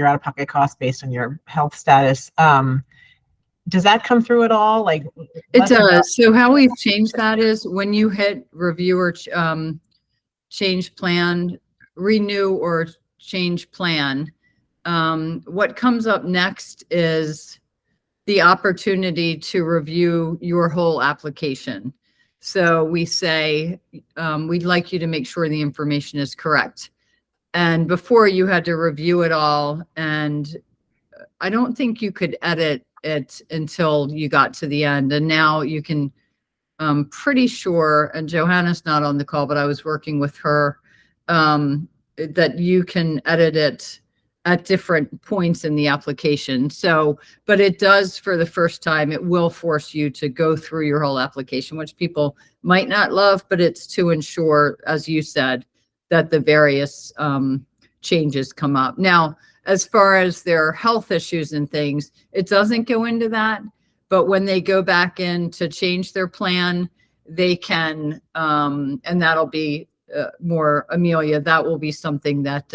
out-of-pocket cost based on your health status. does that come through at all? Like It less about- does. So how we've changed that is when you hit review or change plan, renew or change plan, what comes up next is the opportunity to review your whole application. So we say, we'd like you to make sure the information is correct. And before you had to review it all, and I don't think you could edit it until you got to the end. And now you can, I'm pretty sure, and Johanna's not on the call, but I was working with her, that you can edit it at different points in the application. So, but it does, for the first time, it will force you to go through your whole application, which people might not love, but it's to ensure, as you said, that the various changes come up. Now, as far as their health issues and things, it doesn't go into that. But when they go back in to change their plan, they can, and that'll be more Amelia, that will be something that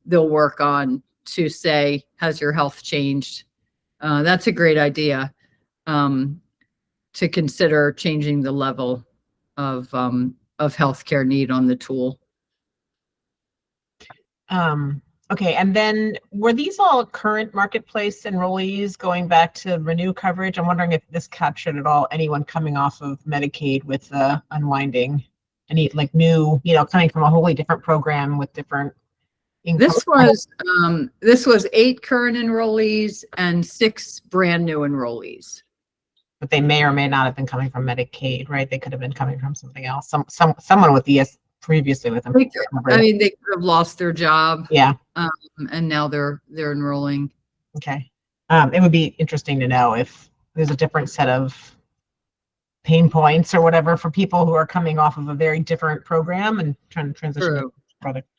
they'll work on to say, has your health changed? That's a great idea, to consider changing the level of healthcare need on the tool. Okay, and then were these all current marketplace enrollees going back to renew coverage? I'm wondering if this captured at all anyone coming off of Medicaid with unwinding, any like new, coming from a wholly different program with different income. This was 8 current enrollees and 6 brand new enrollees. But they may or may not have been coming from Medicaid, right? They could have been coming from something else. Someone with ES previously with them. I mean, they could have lost their job. Yeah. And now they're enrolling. Okay. It would be interesting to know if there's a different set of pain points or whatever for people who are coming off of a very different program and trying to transition to product.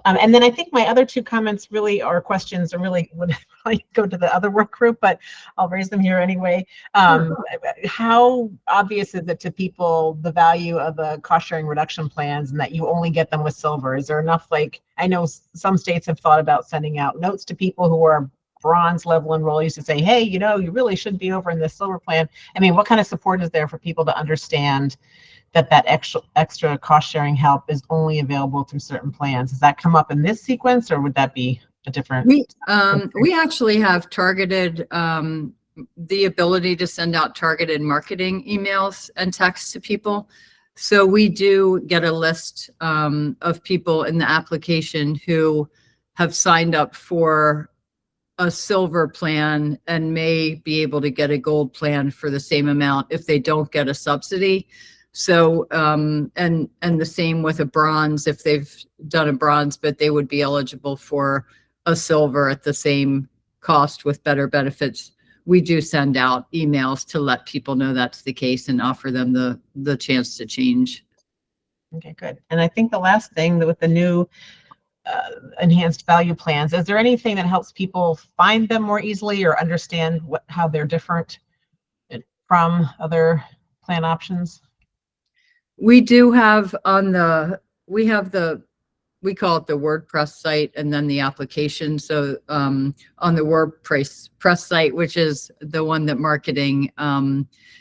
And then I think my other 2 comments really are questions, or really would probably go to the other work group, but I'll raise them here anyway. How obvious is it to people the value of the cost sharing reduction plans and that you only get them with silver? Is there enough, like, I know some states have thought about sending out notes to people who are bronze level enrollees to say, hey, you really should be over in this silver plan. I mean, what kind of support is there for people to understand that extra cost sharing help is only available through certain plans? Does that come up in this sequence, or would that be a different? We actually have targeted, the ability to send out targeted marketing emails and texts to people. So we do get a list of people in the application who have signed up for a silver plan and may be able to get a gold plan for the same amount if they don't get a subsidy. So, and the same with a bronze, if they've done a bronze, but they would be eligible for a silver at the same cost with better benefits. We do send out emails to let people know that's the case and offer them the chance to change. Okay, good. And I think the last thing that with the new enhanced value plans, is there anything that helps people find them more easily or understand how they're different from other plan options? We do have we call it the WordPress site and then the application. So on the WordPress site, which is the one that marketing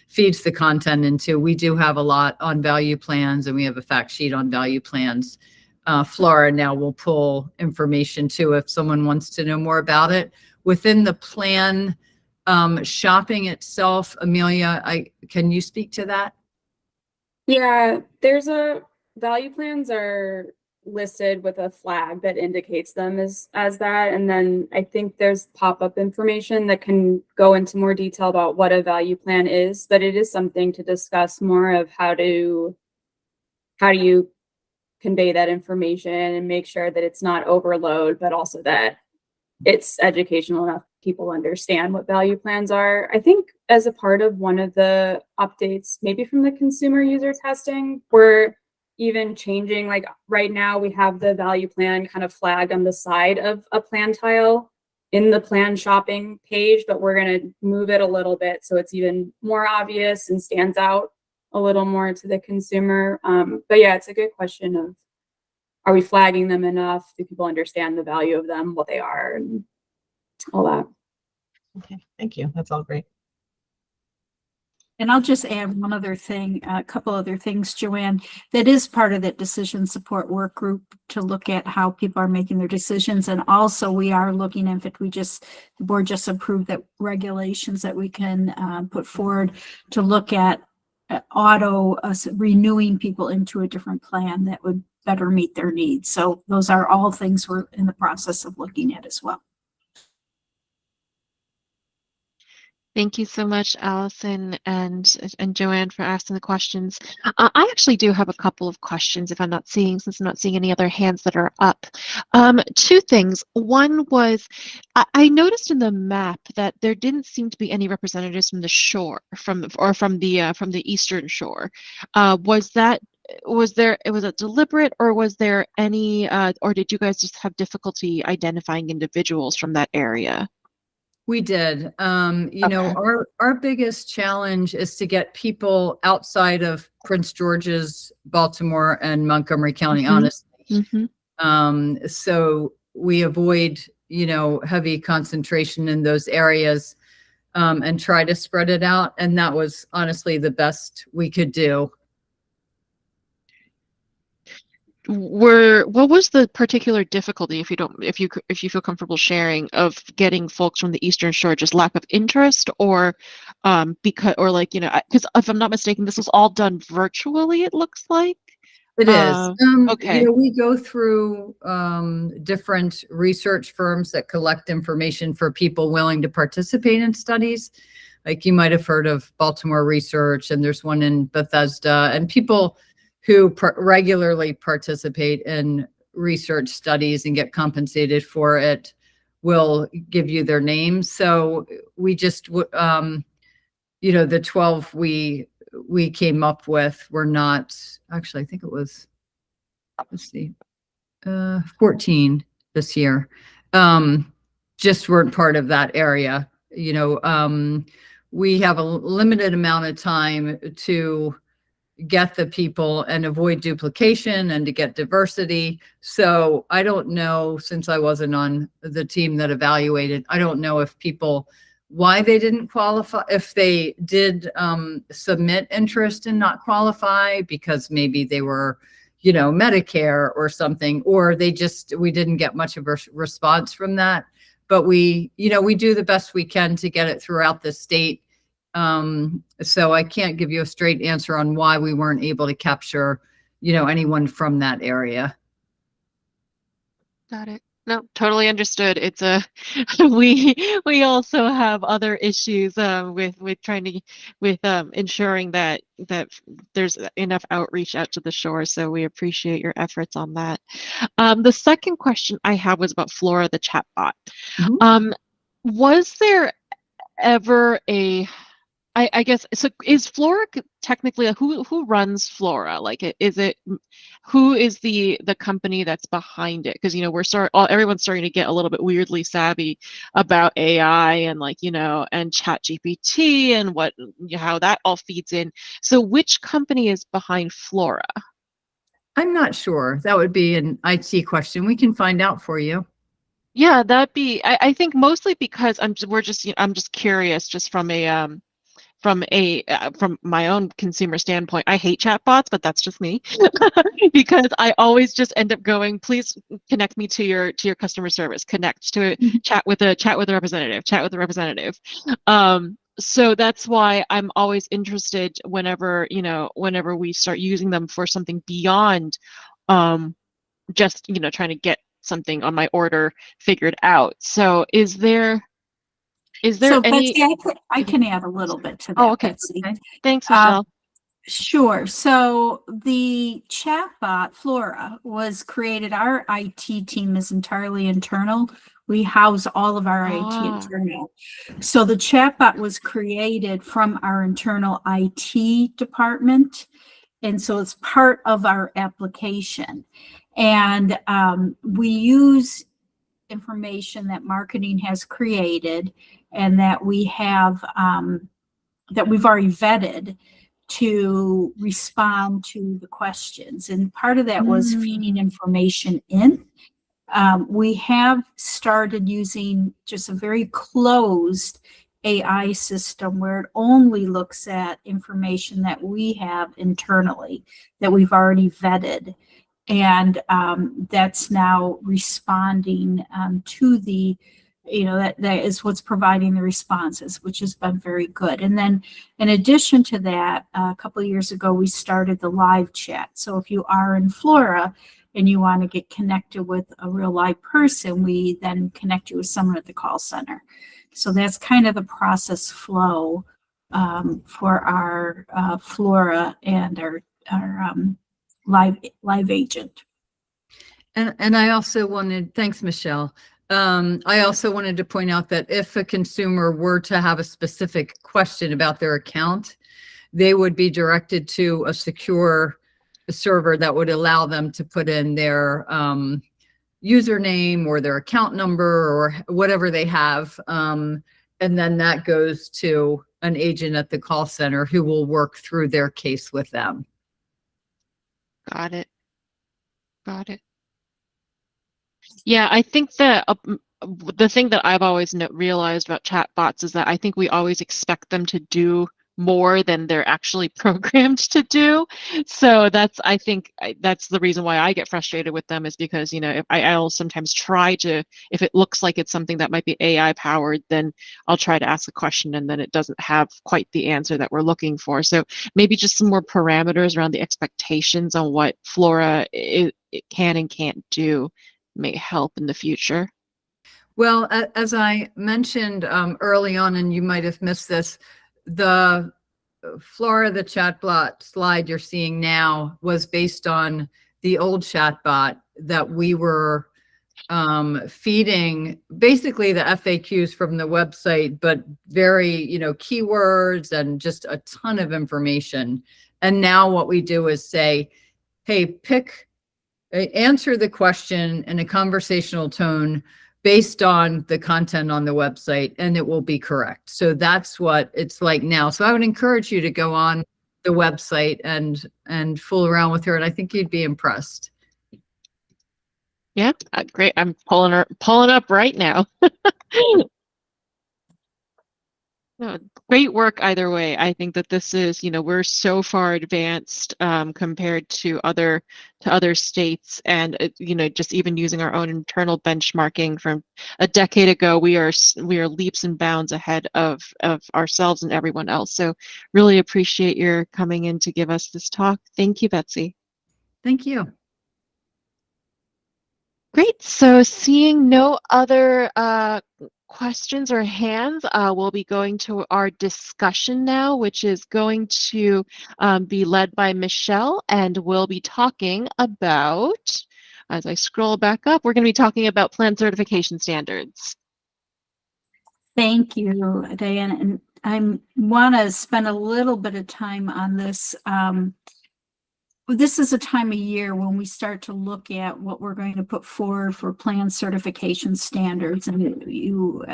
feeds the content into, we do have a lot on value plans, and we have a fact sheet on value plans. Flora now will pull information too if someone wants to know more about it. Within the plan shopping itself, Amelia, can you speak to that? Yeah, value plans are listed with a flag that indicates them as that. And then I think there's pop-up information that can go into more detail about what a value plan is, but it is something to discuss more of how do you convey that information and make sure that it's not overload, but also that it's educational enough people understand what value plans are. I think as a part of one of the updates, maybe from the consumer user testing, we're even changing, like right now we have the value plan kind of flagged on the side of a plan tile in the plan shopping page, but we're going to move it a little bit so it's even more obvious and stands out a little more to the consumer. But yeah, it's a good question of, are we flagging them enough? Do people understand the value of them, what they are, and all that? Okay, thank you. That's all great. And I'll just add one other thing, a couple other things, Joanne, that is part of that decision support work group to look at how people are making their decisions. And also we are looking at, if the board just approved that regulations that we can put forward to look at renewing people into a different plan that would better meet their needs. So those are all things we're in the process of looking at as well. Thank you so much, Allison and Joanne, for asking the questions. I actually do have a couple of questions since I'm not seeing any other hands that are up. Two things. One was, I noticed in the map that there didn't seem to be any representatives from the shore, from the eastern shore. Was it deliberate, or was there any, or did you guys just have difficulty identifying individuals from that area? We did. You know, our biggest challenge is to get people outside of Prince George's, Baltimore, and Montgomery County, honestly. So we avoid, you know, heavy concentration in those areas, and try to spread it out. And that was honestly the best we could do. What was the particular difficulty, if you feel comfortable sharing, of getting folks from the Eastern Shore? Just lack of interest, or because if I'm not mistaken, this was all done virtually, it looks like. It is. Okay. You know, we go through different research firms that collect information for people willing to participate in studies. Like, you might have heard of Baltimore Research, and there's one in Bethesda, and people who regularly participate in research studies and get compensated for it will give you their names. So we just, you know, the 12 we came up with were not, actually, I think it was, let's see, 14 this year, just weren't part of that area. You know, we have a limited amount of time to get the people and avoid duplication and to get diversity. So I don't know, since I wasn't on the team that evaluated, I don't know if why they didn't qualify, if they did submit interest and not qualify because maybe they were, you know, Medicare or something, or we didn't get much of a response from that. But we do the best we can to get it throughout the state. So I can't give you a straight answer on why we weren't able to capture, you know, anyone from that area. Got it. No, totally understood. It's we also have other issues with ensuring that there's enough outreach out to the shore. So we appreciate your efforts on that. The second question I have was about Flora, the chatbot. Was there ever I guess, so is Flora technically, who runs Flora? Like, who is the company that's behind it? Because, you know, everyone's starting to get a little bit weirdly savvy about AI and, like, you know, and Chat GPT and how that all feeds in. So which company is behind Flora? I'm not sure. That would be an IT question. We can find out for you. Yeah, that'd be, I think mostly because I'm just curious, just from my own consumer standpoint. I hate chatbots, but that's just me because I always just end up going, please connect me to your customer service, connect to chat with a representative. So that's why I'm always interested whenever we start using them for something beyond just, you know, trying to get something on my order figured out. So is there any? Betsy, I can add a little bit to that. Oh, okay. Betsy. Thanks, Michelle. Sure. So the chatbot Flora was created. Our IT team is entirely internal. We house all of our IT internal. So the chatbot was created from our internal IT department. And so it's part of our application. And we use information that marketing has created and that we have that we've already vetted to respond to the questions. And part of that was feeding information in. We have started using just a very closed AI system where it only looks at information that we have internally, that we've already vetted. And that's now responding to the, that is what's providing the responses, which has been very good. And then in addition to that, a couple of years ago, we started the live chat. So if you are in Flora and you want to get connected with a real live person, we then connect you with someone at the call center. So that's kind of the process flow for our Flora and our live agent. And I also wanted, thanks, Michelle. I also wanted to point out that if a consumer were to have a specific question about their account, they would be directed to a secure server that would allow them to put in their username or their account number or whatever they have. And then that goes to an agent at the call center who will work through their case with them. Got it. Got it. Yeah, I think that the thing that I've always realized about chatbots is that I think we always expect them to do more than they're actually programmed to do. So I think that's the reason why I get frustrated with them, is because, if I'll sometimes try to, if it looks like it's something that might be AI powered, then I'll try to ask a question and then it doesn't have quite the answer that we're looking for. So maybe just some more parameters around the expectations on what Flora it can and can't do may help in the future. Well, as I mentioned early on, and you might have missed this, the Flora, the chatbot slide you're seeing now was based on the old chatbot that we were feeding basically the FAQs from the website, but very, keywords and just a ton of information. And now what we do is say, hey, answer the question in a conversational tone based on the content on the website, and it will be correct. So that's what it's like now. So I would encourage you to go on the website and fool around with her, and I think you'd be impressed. Yeah, great. I'm pulling up right now. No, great work either way. I think that this is, we're so far advanced compared to other states, and just even using our own internal benchmarking from a decade ago, we are leaps and bounds ahead of ourselves and everyone else. So really appreciate your coming in to give us this talk. Thank you, Betsy. Thank you. Great. So seeing no other questions or hands, we'll be going to our discussion now, which is going to be led by Michelle, and we'll be talking about, as I scroll back up, we're going to be talking about plan certification standards. Thank you, Diane. And I want to spend a little bit of time on this. This is a time of year when we start to look at what we're going to put forward for plan certification standards. And you,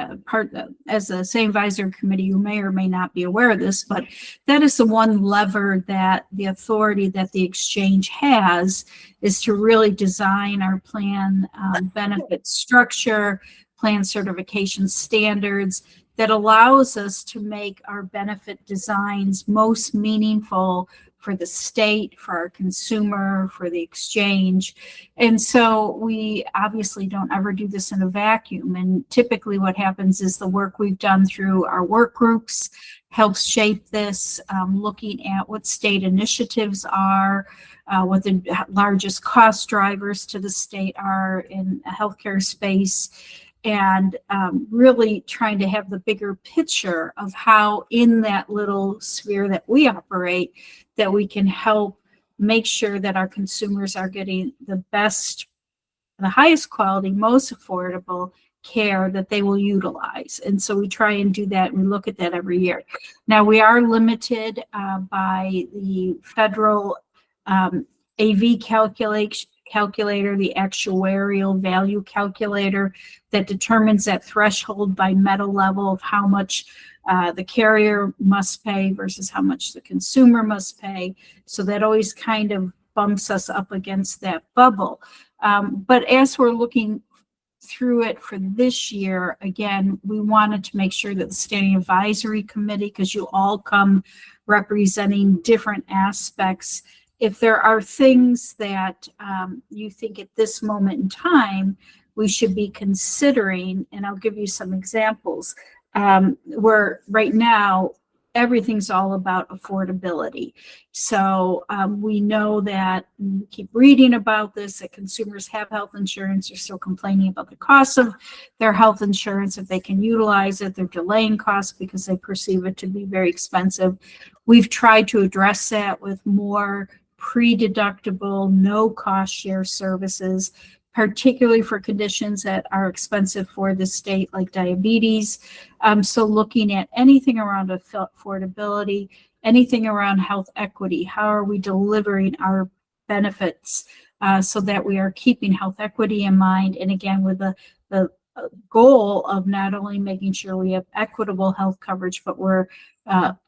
as a same advisory committee, you may or may not be aware of this, but that is the one lever that the authority that the exchange has, is to really design our plan benefit structure, plan certification standards that allows us to make our benefit designs most meaningful for the state, for our consumer, for the exchange. And so we obviously don't ever do this in a vacuum. And typically what happens is the work we've done through our work groups helps shape this, looking at what state initiatives are, what the largest cost drivers to the state are in a healthcare space, and really trying to have the bigger picture of how in that little sphere that we operate, that we can help make sure that our consumers are getting the best, the highest quality, most affordable care that they will utilize. And so we try and do that. And we look at that every year. Now we are limited by the federal AV calculator, the actuarial value calculator that determines that threshold by meta level of how much the carrier must pay versus how much the consumer must pay. So that always kind of bumps us up against that bubble. But as we're looking through it for this year, again, we wanted to make sure that the Standing Advisory Committee, because you all come representing different aspects, if there are things that you think at this moment in time we should be considering, and I'll give you some examples, where right now everything's all about affordability. So we know that, we keep reading about this, that consumers have health insurance, are still complaining about the cost of their health insurance. If they can utilize it, they're delaying costs because they perceive it to be very expensive. We've tried to address that with more pre-deductible, no cost share services, particularly for conditions that are expensive for the state, like diabetes. So looking at anything around affordability, anything around health equity, how are we delivering our benefits so that we are keeping health equity in mind? And again, with the goal of not only making sure we have equitable health coverage, but we're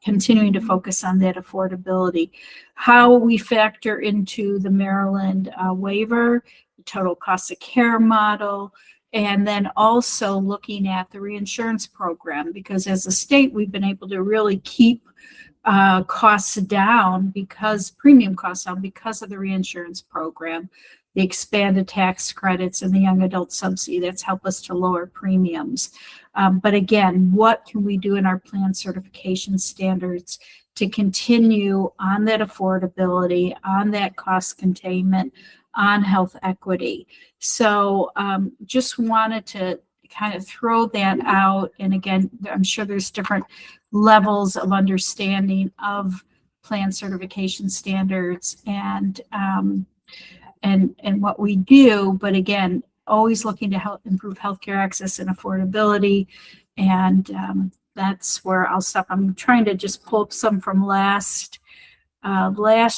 continuing to focus on that affordability. How we factor into the Maryland waiver, total cost of care model, and then also looking at the reinsurance program, because as a state, we've been able to really keep costs down, because premium costs down, because of the reinsurance program, the expanded tax credits and the young adult subsidy that's helped us to lower premiums. But again, what can we do in our plan certification standards to continue on that affordability, on that cost containment, on health equity? So just wanted to kind of throw that out. And again, I'm sure there's different levels of understanding of plan certification standards and what we do. But again, always looking to help improve healthcare access and affordability. And that's where I'll stop. I'm trying to just pull up some from last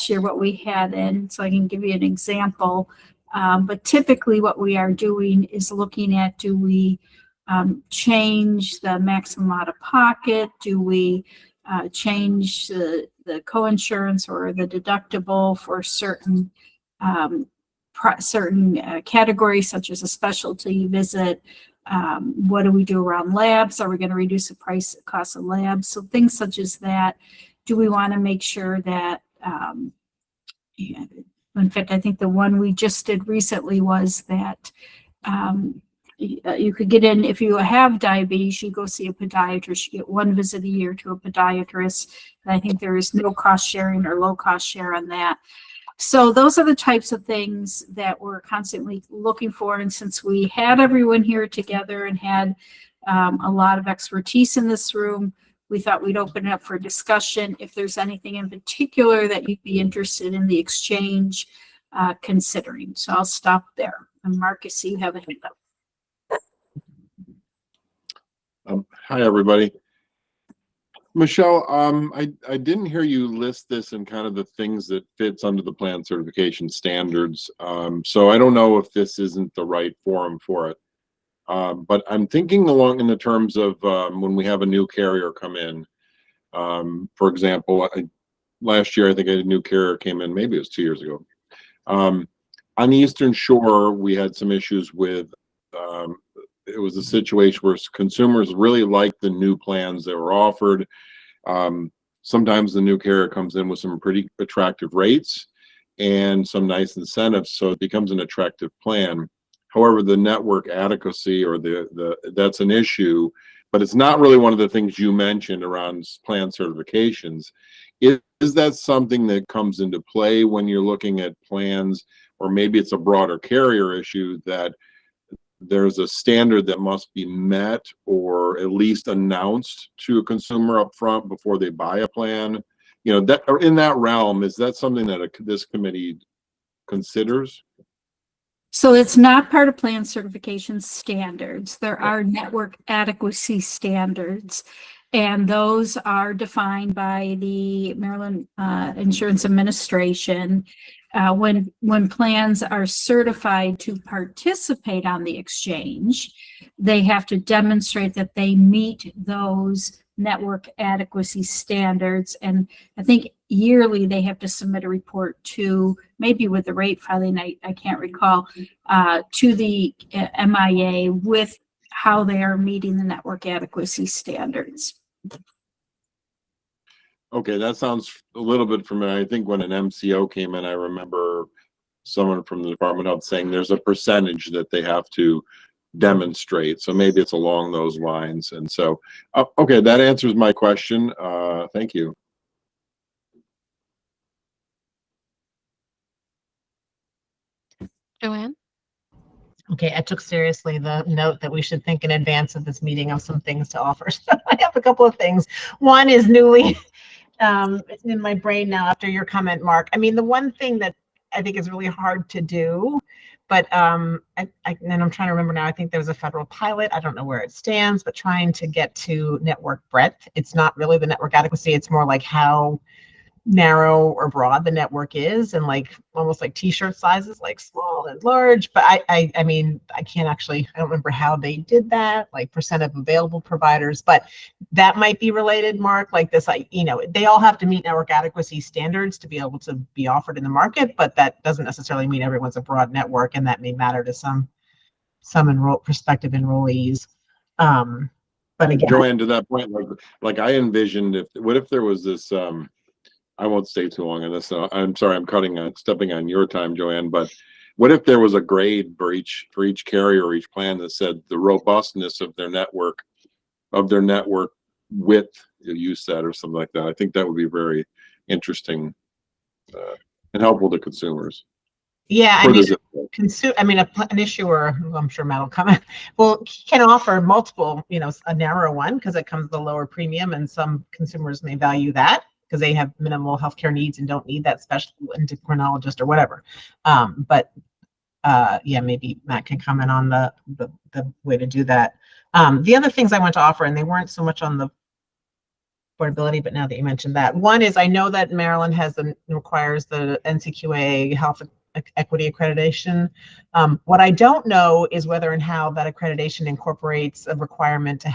year, what we had in, so I can give you an example. But typically what we are doing is looking at, do we change the maximum out of pocket? Do we change the coinsurance or the deductible for certain categories, such as a specialty visit? What do we do around labs? Are we going to reduce the cost of labs? So things such as that. Do we want to make sure that, in fact, I think the one we just did recently was that you could get in, if you have diabetes, you go see a podiatrist, you get one visit a year to a podiatrist. And I think there is no cost sharing or low cost share on that. So those are the types of things that we're constantly looking for. And since we had everyone here together and had a lot of expertise in this room, we thought we'd open it up for discussion. If there's anything in particular that you'd be interested in the exchange considering. So I'll stop there. And Marcus, you have a hand up. Hi, everybody. Michelle, I didn't hear you list this in kind of the things that fits under the plan certification standards. So I don't know if this isn't the right forum for it. But I'm thinking along in the terms of when we have a new carrier come in. For example, last year, I think a new carrier came in, maybe it was 2 years ago. On the Eastern Shore, we had some issues with, it was a situation where consumers really liked the new plans that were offered. Sometimes the new carrier comes in with some pretty attractive rates and some nice incentives, so it becomes an attractive plan. However, the network adequacy or that's an issue, but it's not really one of the things you mentioned around plan certifications. Is that something that comes into play when you're looking at plans, or maybe it's a broader carrier issue that there's a standard that must be met or at least announced to a consumer up front before they buy a plan? You know, that, or in that realm, is that something that this committee considers? So it's not part of plan certification standards. There are network adequacy standards, and those are defined by the Maryland Insurance Administration. When plans are certified to participate on the exchange, they have to demonstrate that they meet those network adequacy standards. And I think yearly, they have to submit a report to, maybe with the rate filing, I can't recall, to the MIA with how they are meeting the network adequacy standards. Okay, that sounds a little bit familiar. I think when an MCO came in, I remember someone from the Department of Health saying there's a percentage that they have to demonstrate. So maybe it's along those lines. And so, okay, that answers my question. Thank you. Joanne? Okay, I took seriously the note that we should think in advance of this meeting of some things to offer. So I have a couple of things. One is newly in my brain now after your comment, Mark. I mean, the one thing that I think is really hard to do, but and I'm trying to remember now, I think there was a federal pilot. I don't know where it stands, but trying to get to network breadth. It's not really the network adequacy. It's more like how narrow or broad the network is, and like almost like t-shirt sizes, like small and large. But I mean, I don't remember how they did that, like percent of available providers, but that might be related, Mark, like this, they all have to meet network adequacy standards to be able to be offered in the market, but that doesn't necessarily mean everyone's a broad network, and that may matter to some prospective enrollees. But again, Joanne, to that point, like I envisioned, what if there was this, I won't stay too long on this. I'm sorry, I'm stepping on your time, Joanne, but what if there was a grade for each carrier or each plan that said the robustness of their network width, you said, or something like that? I think that would be very interesting and helpful to consumers. Yeah, I mean, an issuer, who I'm sure Matt will comment, well, can offer multiple, a narrow one because it comes with a lower premium, and some consumers may value that because they have minimal healthcare needs and don't need that special endocrinologist or whatever. Yeah, maybe Matt can comment on the way to do that. The other things I want to offer, and they weren't so much on the affordability, but now that you mentioned that, one is I know that Maryland requires the NCQA health equity accreditation. What I don't know is whether and how that accreditation incorporates a requirement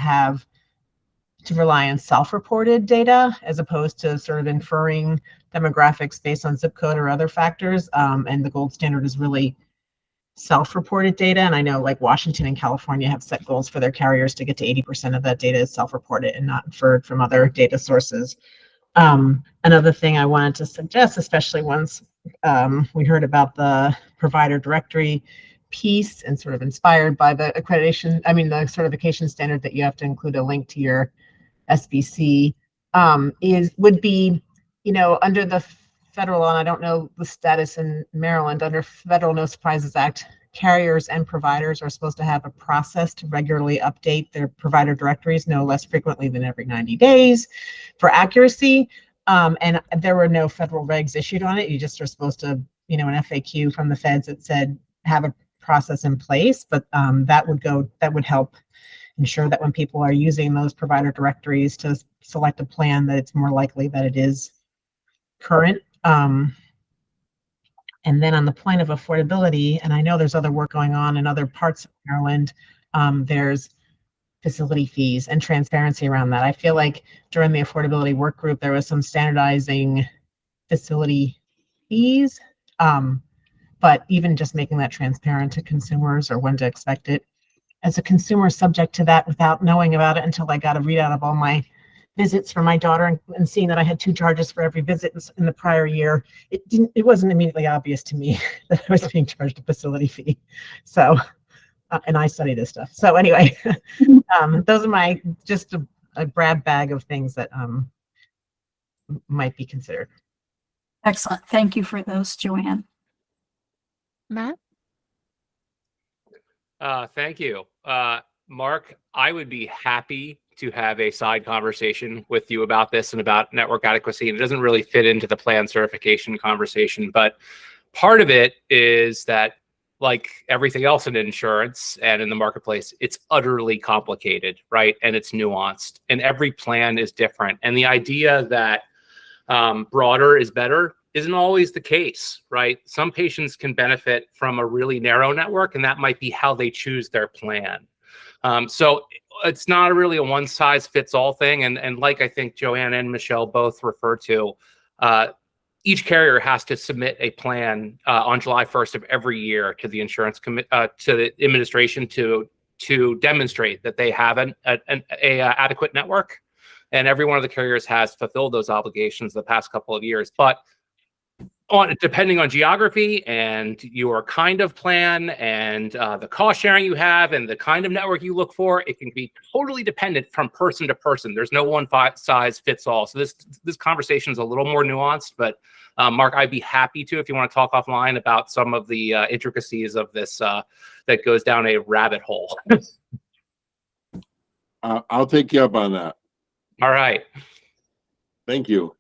to rely on self-reported data as opposed to sort of inferring demographics based on zip code or other factors. And the gold standard is really self-reported data. And I know like Washington and California have set goals for their carriers to get to 80% of that data is self-reported and not inferred from other data sources. Another thing I wanted to suggest, especially once we heard about the provider directory piece and sort of inspired by the the certification standard that you have to include a link to your SBC, would be, under the federal law, and I don't know the status in Maryland, under Federal No Surprises Act, carriers and providers are supposed to have a process to regularly update their provider directories no less frequently than every 90 days for accuracy. And there were no federal regs issued on it. You just are supposed to, an FAQ from the feds that said have a process in place, but that would help ensure that when people are using those provider directories to select a plan, that it's more likely that it is current. And then on the point of affordability, and I know there's other work going on in other parts of Maryland, there's facility fees and transparency around that. I feel like during the affordability work group, there was some standardizing facility fees, but even just making that transparent to consumers or when to expect it. As a consumer subject to that without knowing about it until I got a readout of all my visits for my daughter and seeing that I had 2 charges for every visit in the prior year, it wasn't immediately obvious to me that I was being charged a facility fee. So, and I study this stuff. So anyway, those are just a grab bag of things that might be considered. Excellent. Thank you for those, Joanne. Matt? Thank you. Mark, I would be happy to have a side conversation with you about this and about network adequacy. And it doesn't really fit into the plan certification conversation, but part of it is that, like everything else in insurance and in the marketplace, it's utterly complicated, right? And it's nuanced, and every plan is different. And the idea that broader is better isn't always the case, right? Some patients can benefit from a really narrow network, and that might be how they choose their plan. So it's not really a one size fits all thing. And like I think Joanne and Michelle both refer to, each carrier has to submit a plan on July 1st of every year to the insurance to the administration to demonstrate that they have an adequate network. And every one of the carriers has fulfilled those obligations the past couple of years. But depending on geography and your kind of plan and the cost sharing you have and the kind of network you look for, it can be totally dependent from person to person. There's no one size fits all. So this conversation is a little more nuanced, but Mark, I'd be happy to, if you want to talk offline about some of the intricacies of this that goes down a rabbit hole. I'll take you up on that. All right. Thank you.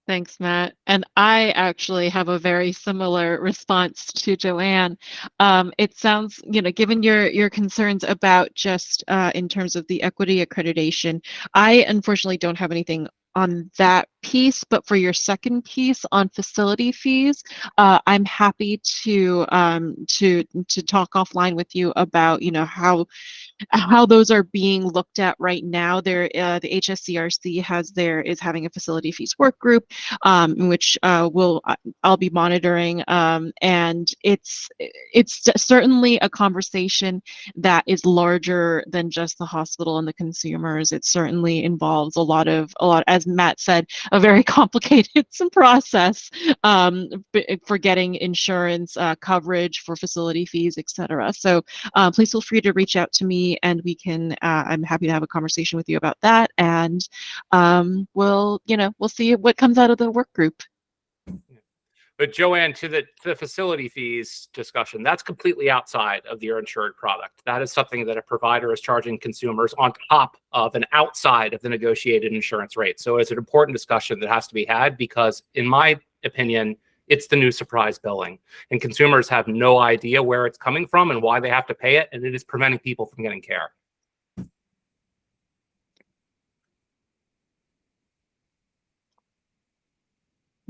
Thanks, Matt. And I actually have a very similar response to Joanne. It sounds, given your concerns about just in terms of the equity accreditation, I unfortunately don't have anything on that piece, but for your second piece on facility fees, I'm happy to talk offline with you about, how those are being looked at right now. The HSCRC is having a facility fees work group, in which I'll be monitoring, and it's certainly a conversation that is larger than just the hospital and the consumers. It certainly involves a lot, as Matt said, a very complicated process for getting insurance coverage for facility fees, etc. So please feel free to reach out to me, and we can. I'm happy to have a conversation with you about that, and we'll see what comes out of the work group. But Joanne, to the facility fees discussion, that's completely outside of your insured product. That is something that a provider is charging consumers on top of and outside of the negotiated insurance rate. So it's an important discussion that has to be had, because in my opinion, it's the new surprise billing, and consumers have no idea where it's coming from and why they have to pay it, and it is preventing people from getting care.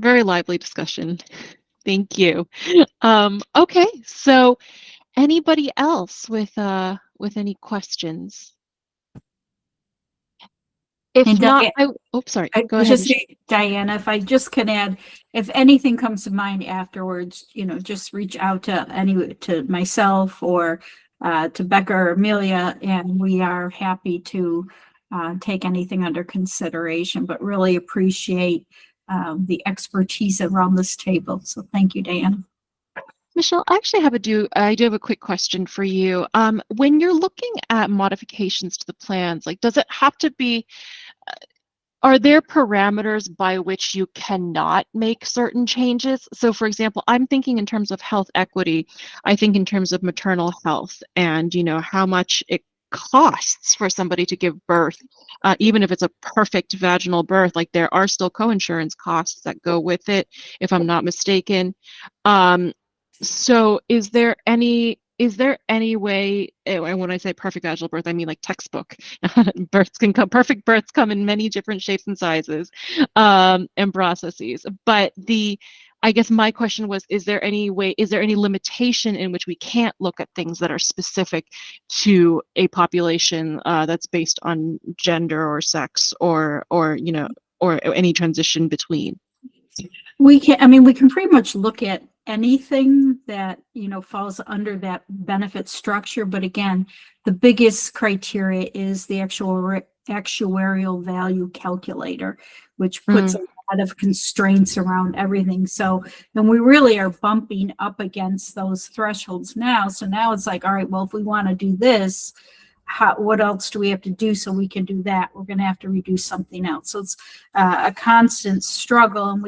Very lively discussion. Thank you. Okay, so anybody else with any questions? If And not, Diane, sorry. Go ahead. Just Diana, if I just can add, if anything comes to mind afterwards, just reach out to myself or to Becca or Amelia, and we are happy to take anything under consideration. But really appreciate the expertise around this table. So thank you, Diana. Michelle, I actually I do have a quick question for you. When you're looking at modifications to the plans, does it have to be, are there parameters by which you cannot make certain changes? So for example, I'm thinking in terms of health equity, I think in terms of maternal health and, how much it costs for somebody to give birth, even if it's a perfect vaginal birth, there are still co-insurance costs that go with it, if I'm not mistaken. So is there any way, and when I say perfect vaginal birth, I mean textbook perfect births come in many different shapes and sizes, and processes. But I guess my question was, is there any limitation in which we can't look at things that are specific to a population that's based on gender or sex or any transition between? We can pretty much look at anything that, falls under that benefit structure. But again, the biggest criteria is the actuarial value calculator, which puts a lot of constraints around everything. So, and we really are bumping up against those thresholds now. So now it's all right, well, if we want to do this, what else do we have to do so we can do that? We're going to have to reduce something else. So it's a constant struggle. And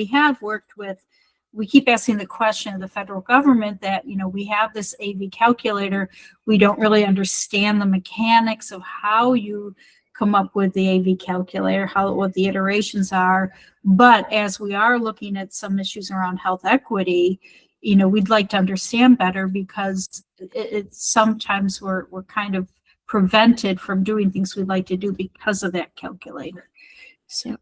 we keep asking the question of the federal government that, we have this AV calculator. We don't really understand the mechanics of how you come up with the AV calculator, what the iterations are. But as we are looking at some issues around health equity, we'd like to understand better, because it's sometimes we're kind of prevented from doing things we'd like to do because of that calculator. So,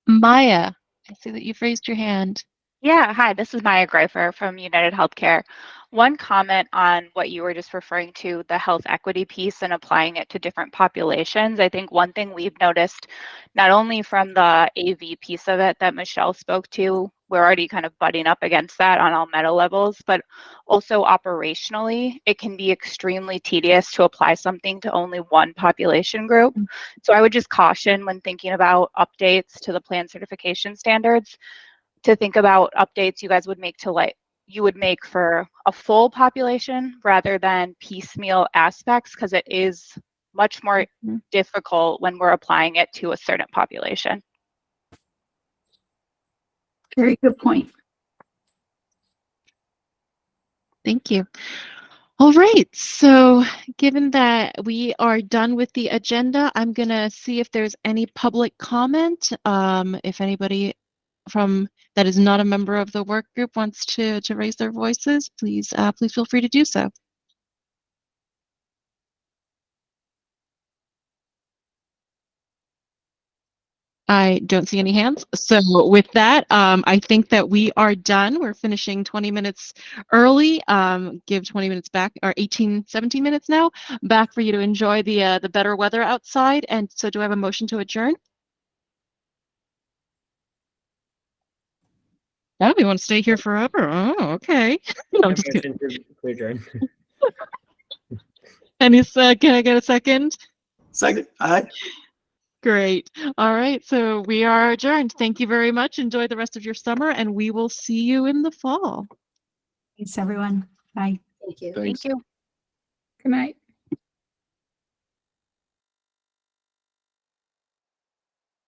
Maya, I see that you've raised your hand. Yeah, hi, this is Maya Greifer from United Healthcare. One comment on what you were just referring to, the health equity piece and applying it to different populations. I think one thing we've noticed, not only from the AV piece of it that Michelle spoke to, we're already kind of butting up against that on all meta levels, but also operationally, it can be extremely tedious to apply something to only one population group. So I would just caution when thinking about updates to the plan certification standards to think about updates you guys would make to you would make for a full population rather than piecemeal aspects, because it is much more difficult when we're applying it to a certain population. Very good point. Thank you. All right, so given that we are done with the agenda, I'm going to see if there's any public comment. If anybody that is not a member of the work group wants to raise their voices, please feel free to do so. I don't see any hands. So with that, I think that we are done. We're finishing 20 minutes early. Give 20 minutes back, or 17 minutes now, back for you to enjoy the better weather outside. And so do I have a motion to adjourn? Oh, we want to stay here forever. Oh, okay. No, I'm just kidding. To adjourn. Can I get a second? Second. Aye. Great. All right. So we are adjourned. Thank you very much. Enjoy the rest of your summer, and we will see you in the fall. Thanks, everyone. Bye. Thank you. Thanks. Thank you. Good night.